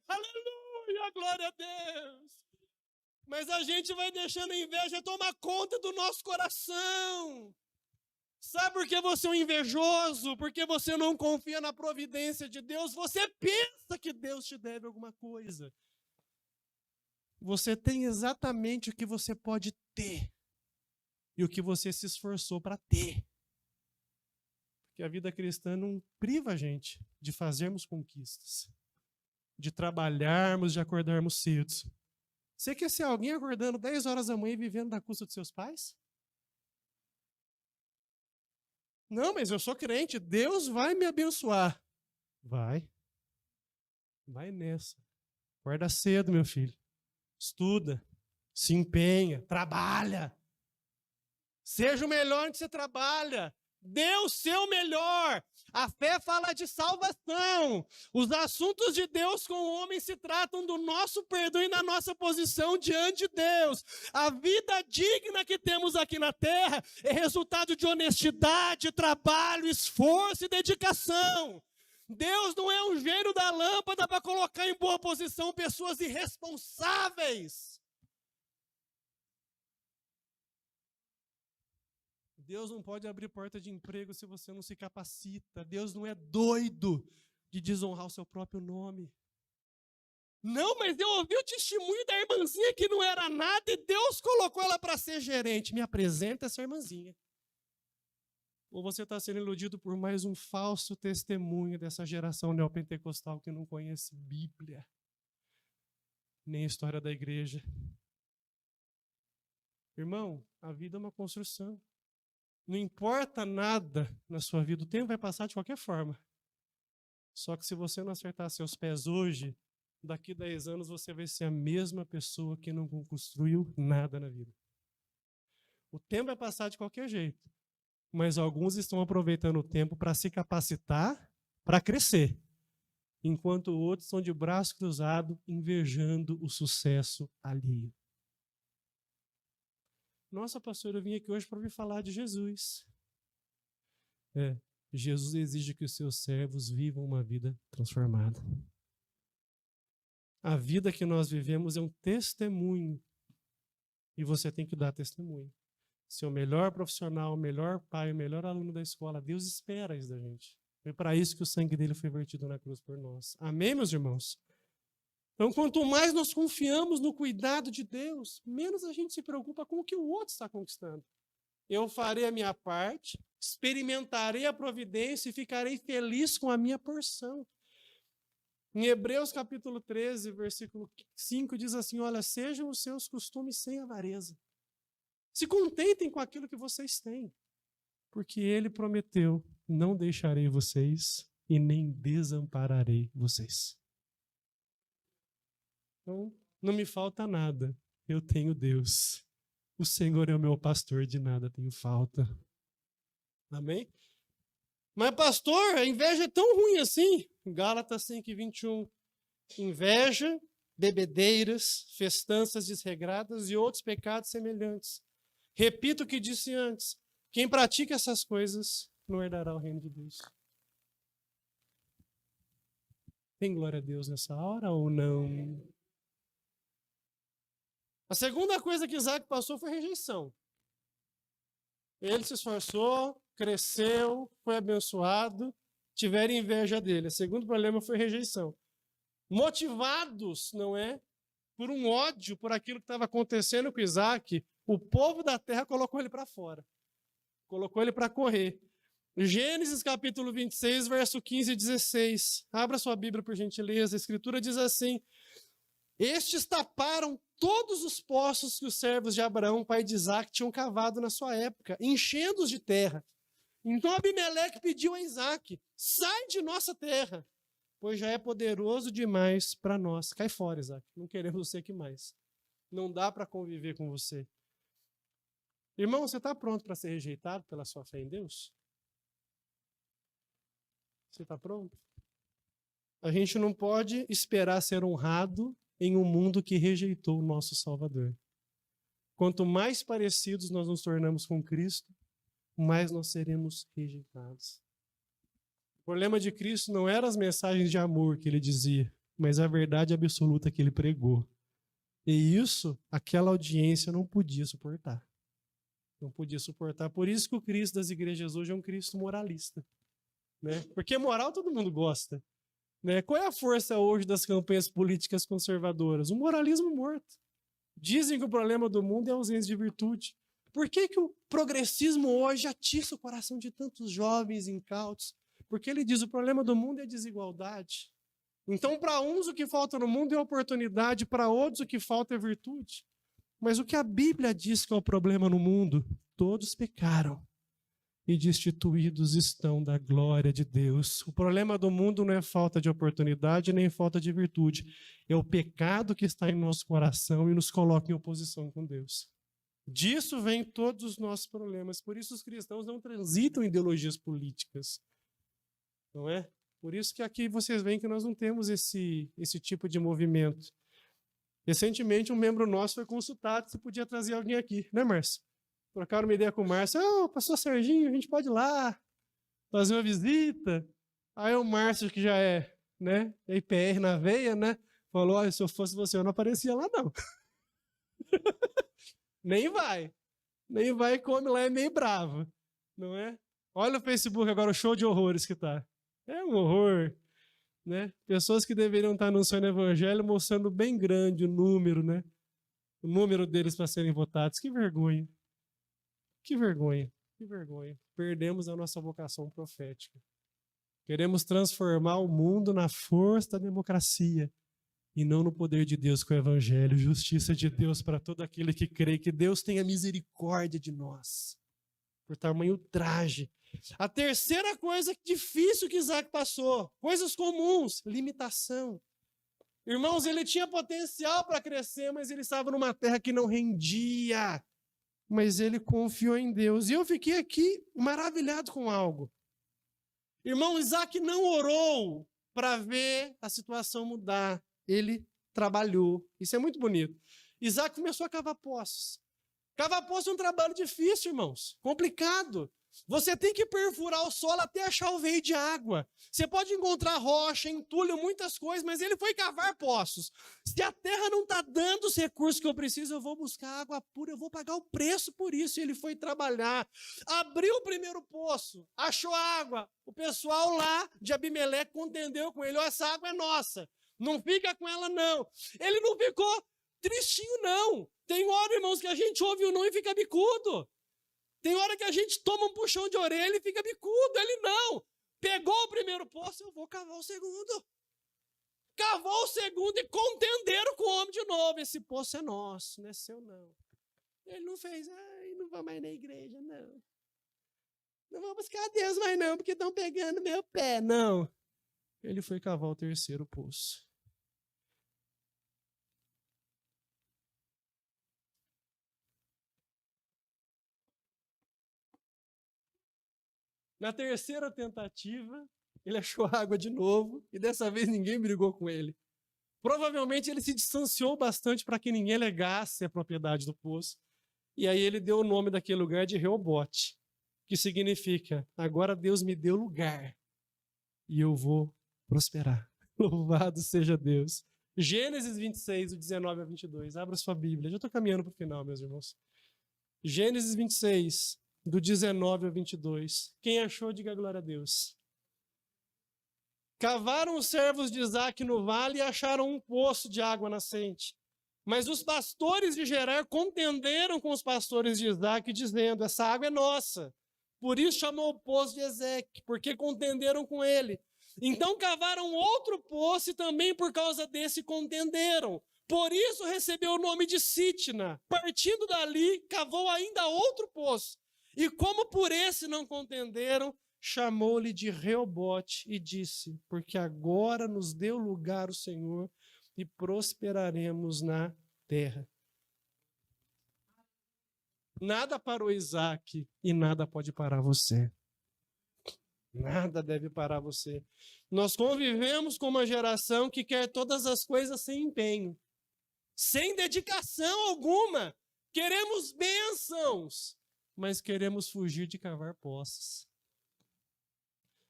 Aleluia, glória a Deus. Mas a gente vai deixando a inveja tomar conta do nosso coração. Sabe por que você é um invejoso? Porque você não confia na providência de Deus. Você pensa que Deus te deve alguma coisa. Você tem exatamente o que você pode ter e o que você se esforçou para ter. Porque a vida cristã não priva a gente de fazermos conquistas, de trabalharmos, de acordarmos cedo. Você quer ser alguém acordando 10 horas da manhã e vivendo da custa dos seus pais? Não, mas eu sou crente, Deus vai me abençoar. Vai nessa. Acorda cedo, meu filho. Estuda, se empenha, trabalha. Seja o melhor que você trabalha. Dê o seu melhor. A fé fala de salvação. Os assuntos de Deus com o homem se tratam do nosso perdão e da nossa posição diante de Deus. A vida digna que temos aqui na terra é resultado de honestidade, trabalho, esforço e dedicação. Deus não é um gênio da lâmpada para colocar em boa posição pessoas irresponsáveis. Deus não pode abrir porta de emprego se você não se capacita. Deus não é doido de desonrar o seu próprio nome. Não, mas eu ouvi o testemunho da irmãzinha que não era nada e Deus colocou ela para ser gerente. Me apresenta essa irmãzinha. Ou você está sendo iludido por mais um falso testemunho dessa geração neopentecostal que não conhece Bíblia, nem a história da igreja? Irmão, a vida é uma construção. Não importa nada na sua vida, o tempo vai passar de qualquer forma. Só que se você não acertar seus pés hoje, daqui 10 anos você vai ser a mesma pessoa que não construiu nada na vida. O tempo vai passar de qualquer jeito, mas alguns estão aproveitando o tempo para se capacitar, para crescer, enquanto outros estão de braço cruzado, invejando o sucesso alheio. Nossa, pastor, eu vim aqui hoje para ouvir falar de Jesus. Jesus exige que os seus servos vivam uma vida transformada. A vida que nós vivemos é um testemunho. E você tem que dar testemunho. Ser o melhor profissional, o melhor pai, o melhor aluno da escola. Deus espera isso da gente. Foi para isso que o sangue dele foi vertido na cruz por nós. Amém, meus irmãos? Então, quanto mais nós confiamos no cuidado de Deus, menos a gente se preocupa com o que o outro está conquistando. Eu farei a minha parte, experimentarei a providência e ficarei feliz com a minha porção. Em Hebreus capítulo 13, versículo 5, diz assim, olha, sejam os seus costumes sem avareza. Se contentem com aquilo que vocês têm, porque ele prometeu, não deixarei vocês e nem desampararei vocês. Então, não me falta nada, eu tenho Deus. O Senhor é o meu pastor, de nada tenho falta. Amém? Mas, pastor, a inveja é tão ruim assim. Gálatas 5:21. Inveja, bebedeiras, festanças desregradas e outros pecados semelhantes. Repito o que disse antes. Quem pratica essas coisas não herdará o reino de Deus. Tem glória a Deus nessa hora ou não? A segunda coisa que Isaac passou foi rejeição. Ele se esforçou, cresceu, foi abençoado, tiveram inveja dele. O segundo problema foi rejeição. Motivados, não é? Por um ódio por aquilo que estava acontecendo com Isaac, o povo da terra colocou ele para fora. Colocou ele para correr. Gênesis capítulo 26, verso 15 e 16. Abra sua Bíblia, por gentileza. A Escritura diz assim: estes taparam todos os poços que os servos de Abraão, pai de Isaac, tinham cavado na sua época, enchendo-os de terra. Então Abimeleque pediu a Isaac: sai de nossa terra, pois já é poderoso demais para nós. Cai fora, Isaac, não queremos você aqui mais. Não dá para conviver com você. Irmão, você está pronto para ser rejeitado pela sua fé em Deus? Você está pronto? A gente não pode esperar ser honrado em um mundo que rejeitou o nosso Salvador. Quanto mais parecidos nós nos tornamos com Cristo, mais nós seremos rejeitados. O problema de Cristo não eram as mensagens de amor que ele dizia, mas a verdade absoluta que ele pregou. E isso, aquela audiência não podia suportar. Não podia suportar. Por isso que o Cristo das igrejas hoje é um Cristo moralista. Né? Porque moral todo mundo gosta. Né? Qual é a força hoje das campanhas políticas conservadoras? O moralismo morto. Dizem que o problema do mundo é a ausência de virtude. Por que o progressismo hoje atiça o coração de tantos jovens incautos? Porque ele diz que o problema do mundo é a desigualdade. Então, para uns o que falta no mundo é oportunidade, para outros o que falta é virtude. Mas o que a Bíblia diz que é o problema no mundo? Todos pecaram e destituídos estão da glória de Deus. O problema do mundo não é falta de oportunidade nem falta de virtude. É o pecado que está em nosso coração e nos coloca em oposição com Deus. Disso vem todos os nossos problemas. Por isso os cristãos não transitam em ideologias políticas. Não é? Por isso que aqui vocês veem que nós não temos esse tipo de movimento. Recentemente um membro nosso foi consultado se podia trazer alguém aqui. Né, Márcio? Trocaram uma ideia com o Márcio. Pastor Serginho, a gente pode ir lá fazer uma visita. Aí o Márcio, que já é, né, IPR na veia, né, falou, se eu fosse você, eu não aparecia lá, não. Nem vai, come lá, é meio bravo, não é? Olha o Facebook agora, o show de horrores que tá. É um horror, né? Pessoas que deveriam estar anunciando o evangelho, mostrando bem grande o número, né? O número deles para serem votados. Que vergonha. Que vergonha. Que vergonha. Perdemos a nossa vocação profética. Queremos transformar o mundo na força da democracia e não no poder de Deus com o evangelho, justiça de Deus para todo aquele que crê, que Deus tenha misericórdia de nós, por tamanho traje. A terceira coisa difícil que Isaac passou, coisas comuns, limitação. Irmãos, ele tinha potencial para crescer, mas ele estava numa terra que não rendia. Mas ele confiou em Deus. E eu fiquei aqui maravilhado com algo. Irmão, Isaac não orou para ver a situação mudar. Ele trabalhou. Isso é muito bonito. Isaac começou a cavar poços. Cavar poço é um trabalho difícil, irmãos. Complicado. Você tem que perfurar o solo até achar o veio de água. Você pode encontrar rocha, entulho, muitas coisas, mas ele foi cavar poços. Se a terra não está dando os recursos que eu preciso, eu vou buscar água pura, eu vou pagar o preço por isso. E ele foi trabalhar. Abriu o primeiro poço, achou água. O pessoal lá de Abimeleque contendeu com ele. Essa água é nossa. Não fica com ela, não. Ele não ficou tristinho, não. Tem hora, irmãos, que a gente ouve o não e fica bicudo. Tem hora que a gente toma um puxão de orelha e fica bicudo. Ele não. Pegou o primeiro poço, eu vou cavar o segundo. Cavou o segundo e contenderam com o homem de novo. Esse poço é nosso, não é seu, não. Ele não fez, não vou mais na igreja, não. Não vou buscar Deus mais, não, porque estão pegando meu pé, não. Ele foi cavar o terceiro poço. Na terceira tentativa, ele achou água de novo e dessa vez ninguém brigou com ele. Provavelmente ele se distanciou bastante para que ninguém legasse a propriedade do poço. E aí ele deu o nome daquele lugar de Reobote, que significa, agora Deus me deu lugar e eu vou prosperar. Louvado seja Deus. Gênesis 26, do 19 a 22. Abra sua Bíblia. Já estou caminhando para o final, meus irmãos. Gênesis 26, do 19 a 22. Quem achou, diga glória a Deus. Cavaram os servos de Isaac no vale e acharam um poço de água nascente. Mas os pastores de Gerar contenderam com os pastores de Isaac, dizendo, essa água é nossa. Por isso chamou o poço de Ezeque, porque contenderam com ele. Então cavaram outro poço e também por causa desse contenderam. Por isso recebeu o nome de Sitna. Partindo dali, cavou ainda outro poço. E como por esse não contenderam, chamou-lhe de Reobote e disse, porque agora nos deu lugar o Senhor e prosperaremos na terra. Nada parou Isaac e nada pode parar você. Nada deve parar você. Nós convivemos com uma geração que quer todas as coisas sem empenho, sem dedicação alguma. Queremos bênçãos, mas queremos fugir de cavar poços.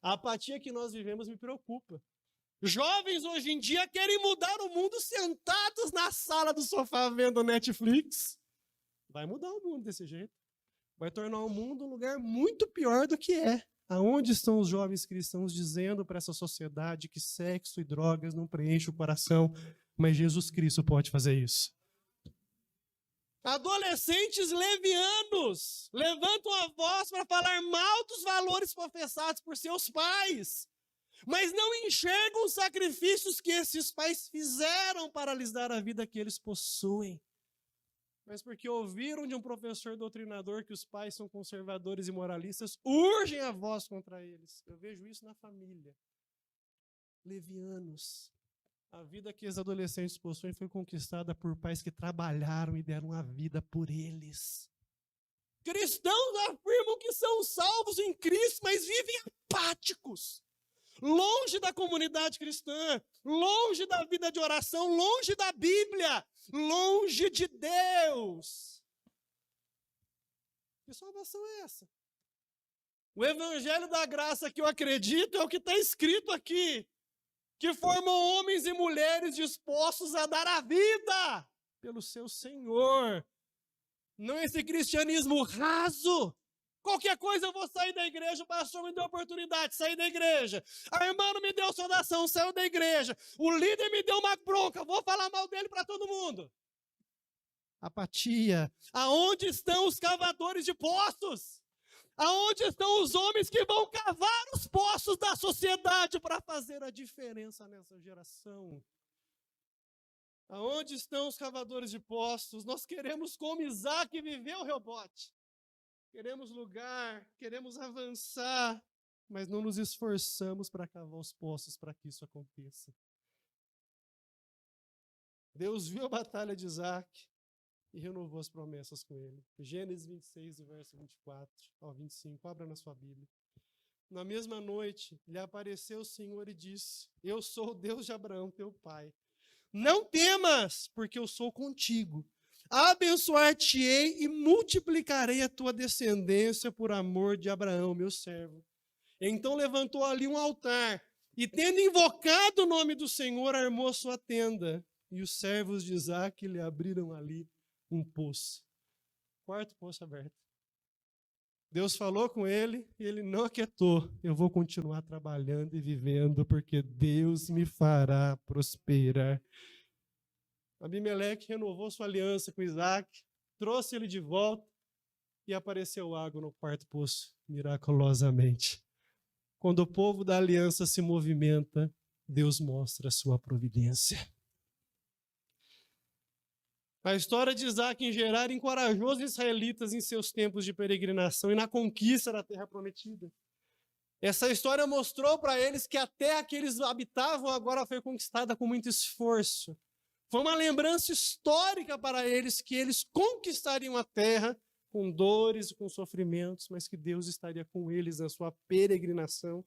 A apatia que nós vivemos me preocupa. Jovens hoje em dia querem mudar o mundo sentados na sala do sofá vendo Netflix. Vai mudar o mundo desse jeito. Vai tornar o mundo um lugar muito pior do que é. Aonde estão os jovens cristãos dizendo para essa sociedade que sexo e drogas não preenchem o coração, mas Jesus Cristo pode fazer isso? Adolescentes levianos levantam a voz para falar mal dos valores professados por seus pais, mas não enxergam os sacrifícios que esses pais fizeram para lhes dar a vida que eles possuem. Mas porque ouviram de um professor doutrinador que os pais são conservadores e moralistas, urgem a voz contra eles. Eu vejo isso na família. Levianos. A vida que os adolescentes possuem foi conquistada por pais que trabalharam e deram a vida por eles. Cristãos afirmam que são salvos em Cristo, mas vivem apáticos. Longe da comunidade cristã, longe da vida de oração, longe da Bíblia, longe de Deus. Que salvação é essa? O evangelho da graça que eu acredito é o que está escrito aqui, que formam homens e mulheres dispostos a dar a vida pelo seu Senhor. Não esse cristianismo raso. Qualquer coisa eu vou sair da igreja, o pastor me deu oportunidade de sair da igreja. A irmã não me deu saudação, saiu da igreja. O líder me deu uma bronca, vou falar mal dele para todo mundo. Apatia. Aonde estão os cavadores de poços? Aonde estão os homens que vão cavar os poços da sociedade para fazer a diferença nessa geração? Aonde estão os cavadores de poços? Nós queremos, como Isaac viveu, rebote. Queremos lugar, queremos avançar, mas não nos esforçamos para cavar os poços para que isso aconteça. Deus viu a batalha de Isaac e renovou as promessas com ele. Gênesis 26, verso 24 ao 25, abra na sua Bíblia. Na mesma noite, lhe apareceu o Senhor e disse: Eu sou o Deus de Abraão, teu pai. Não temas, porque eu sou contigo. Abençoar-te-ei e multiplicarei a tua descendência por amor de Abraão, meu servo. Então levantou ali um altar e, tendo invocado o nome do Senhor, armou sua tenda. E os servos de Isaac lhe abriram ali um poço. Quarto poço aberto. Deus falou com ele e ele não aquietou. Eu vou continuar trabalhando e vivendo porque Deus me fará prosperar. Abimeleque renovou sua aliança com Isaac, trouxe ele de volta e apareceu água no quarto poço, miraculosamente. Quando o povo da aliança se movimenta, Deus mostra a sua providência. A história de Isaac em Gerar encorajou os israelitas em seus tempos de peregrinação e na conquista da terra prometida. Essa história mostrou para eles que a terra que eles habitavam agora foi conquistada com muito esforço. Foi uma lembrança histórica para eles que eles conquistariam a terra com dores e com sofrimentos, mas que Deus estaria com eles na sua peregrinação.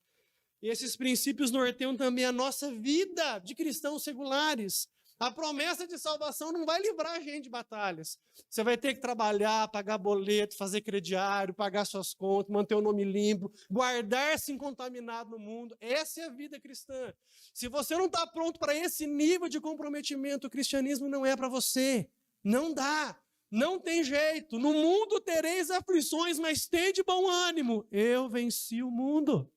E esses princípios norteiam também a nossa vida de cristãos seculares. A promessa de salvação não vai livrar a gente de batalhas. Você vai ter que trabalhar, pagar boleto, fazer crediário, pagar suas contas, manter o nome limpo, guardar-se incontaminado no mundo. Essa é a vida cristã. Se você não está pronto para esse nível de comprometimento, o cristianismo não é para você. Não dá. Não tem jeito. No mundo tereis aflições, mas tende bom ânimo. Eu venci o mundo.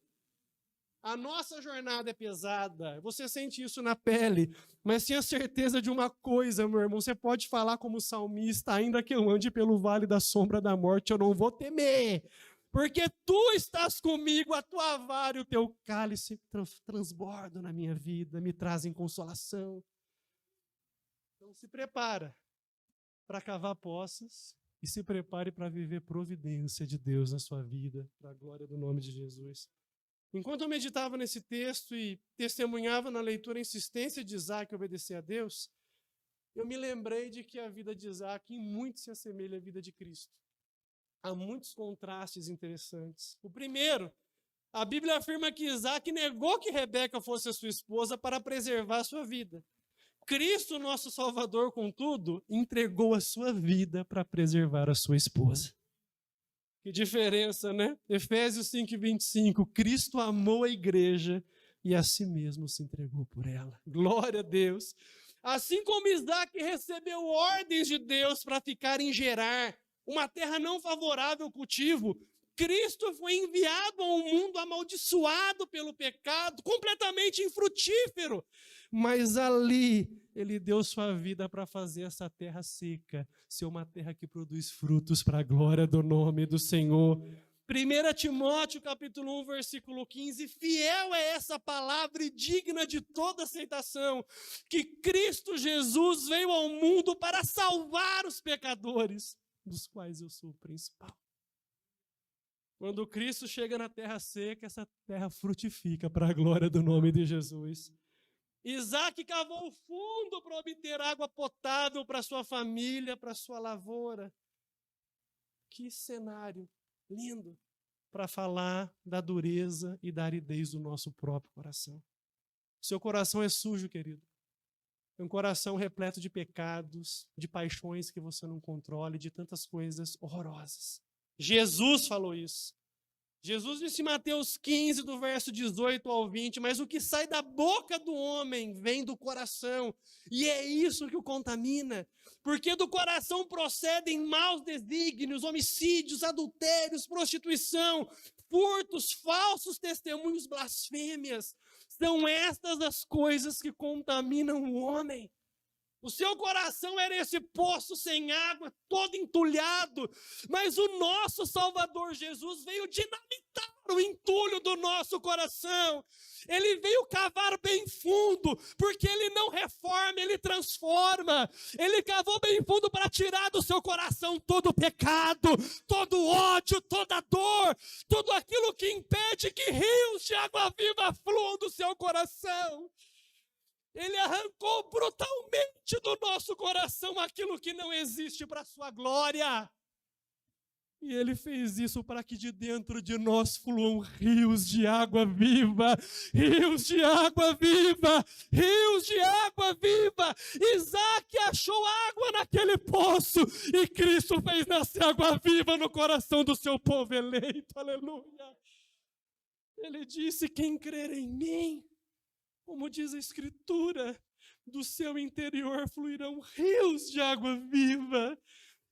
A nossa jornada é pesada, você sente isso na pele, mas tenha certeza de uma coisa, meu irmão, você pode falar como salmista: ainda que eu ande pelo vale da sombra da morte, eu não vou temer, porque tu estás comigo, a tua vara e o teu cálice transbordam na minha vida, me trazem consolação. Então se prepara para cavar poços e se prepare para viver providência de Deus na sua vida, para a glória do nome de Jesus. Enquanto eu meditava nesse texto e testemunhava na leitura a insistência de Isaac em obedecer a Deus, eu me lembrei de que a vida de Isaac em muito se assemelha à vida de Cristo. Há muitos contrastes interessantes. O primeiro, a Bíblia afirma que Isaac negou que Rebeca fosse a sua esposa para preservar a sua vida. Cristo, nosso Salvador, contudo, entregou a sua vida para preservar a sua esposa. Que diferença, né? Efésios 5:25, Cristo amou a igreja e a si mesmo se entregou por ela. Glória a Deus. Assim como Isaac recebeu ordens de Deus para ficar em Gerar, uma terra não favorável ao cultivo, Cristo foi enviado a um mundo amaldiçoado pelo pecado, completamente infrutífero. Mas ali ele deu sua vida para fazer essa terra seca ser uma terra que produz frutos para a glória do nome do Senhor. 1 Timóteo capítulo 1, versículo 15, fiel é essa palavra e digna de toda aceitação, que Cristo Jesus veio ao mundo para salvar os pecadores, dos quais eu sou o principal. Quando Cristo chega na terra seca, essa terra frutifica para a glória do nome de Jesus. Isaac cavou fundo para obter água potável para sua família, para sua lavoura. Que cenário lindo para falar da dureza e da aridez do nosso próprio coração. Seu coração é sujo, querido. É um coração repleto de pecados, de paixões que você não controla, de tantas coisas horrorosas. Jesus falou isso. Jesus disse em Mateus 15, do verso 18 ao 20, mas o que sai da boca do homem vem do coração, e é isso que o contamina, porque do coração procedem maus desígnios, homicídios, adultérios, prostituição, furtos, falsos testemunhos, blasfêmias. São estas as coisas que contaminam o homem. O seu coração era esse poço sem água, todo entulhado, mas o nosso Salvador Jesus veio dinamitar o entulho do nosso coração. Ele veio cavar bem fundo, porque ele não reforma, ele transforma. Ele cavou bem fundo para tirar do seu coração todo o pecado, todo o ódio, toda a dor, tudo aquilo que impede que rios de água viva fluam do seu coração. Ele arrancou brutalmente do nosso coração aquilo que não existe para a sua glória. E ele fez isso para que de dentro de nós fluam rios de água viva, rios de água viva, rios de água viva. Isaac achou água naquele poço e Cristo fez nascer água viva no coração do seu povo eleito. Aleluia. Ele disse: quem crer em mim, como diz a Escritura, do seu interior fluirão rios de água viva.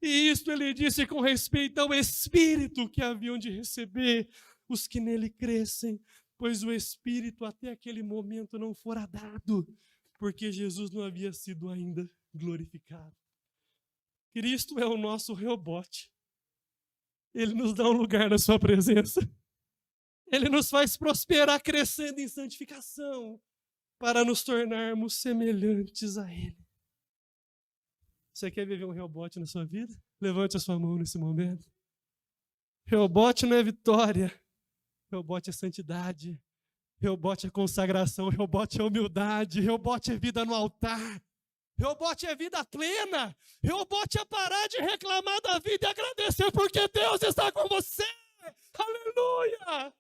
E isto ele disse com respeito ao Espírito que haviam de receber os que nele crescem, pois o Espírito até aquele momento não fora dado, porque Jesus não havia sido ainda glorificado. Cristo é o nosso Reobote. Ele nos dá um lugar na sua presença. Ele nos faz prosperar crescendo em santificação, para nos tornarmos semelhantes a Ele. Você quer viver um Reobote na sua vida? Levante a sua mão nesse momento. Reobote não é vitória. Reobote é santidade. Reobote é consagração. Reobote é humildade. Reobote é vida no altar. Reobote é vida plena. Reobote é parar de reclamar da vida e agradecer porque Deus está com você. Aleluia!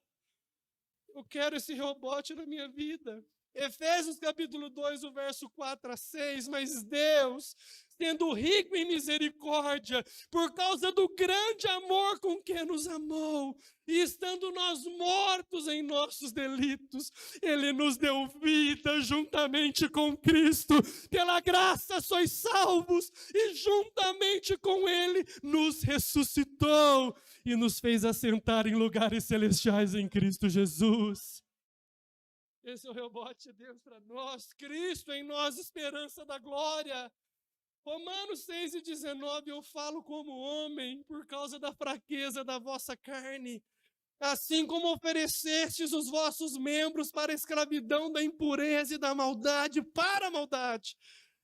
Eu quero esse Reobote na minha vida. Efésios capítulo 2, o verso 4 a 6, mas Deus, sendo rico em misericórdia, por causa do grande amor com que nos amou, e estando nós mortos em nossos delitos, Ele nos deu vida juntamente com Cristo, pela graça sois salvos, e juntamente com Ele nos ressuscitou, e nos fez assentar em lugares celestiais em Cristo Jesus. Esse é o Reobote de Deus para nós. Cristo em nós, esperança da glória. Romanos 6:19, eu falo como homem, por causa da fraqueza da vossa carne. Assim como oferecestes os vossos membros para a escravidão da impureza e da maldade, para a maldade,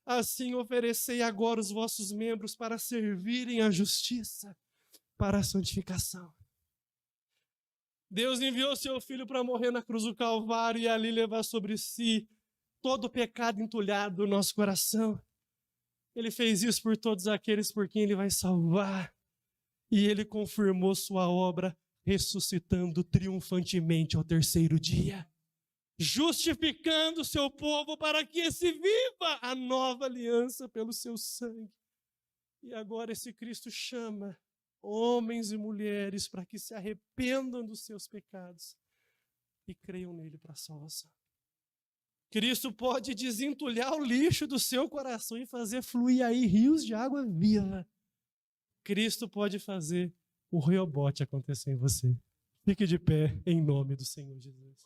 assim oferecei agora os vossos membros para servirem à justiça, para a santificação. Deus enviou seu Filho para morrer na cruz do Calvário e ali levar sobre si todo o pecado entulhado do nosso coração. Ele fez isso por todos aqueles por quem Ele vai salvar. E Ele confirmou sua obra ressuscitando triunfantemente ao terceiro dia, justificando o seu povo para que se viva a nova aliança pelo seu sangue. E agora esse Cristo chama homens e mulheres para que se arrependam dos seus pecados e creiam nele para a salvação. Cristo pode desentulhar o lixo do seu coração e fazer fluir aí rios de água viva. Cristo pode fazer o Reobote acontecer em você. Fique de pé em nome do Senhor Jesus.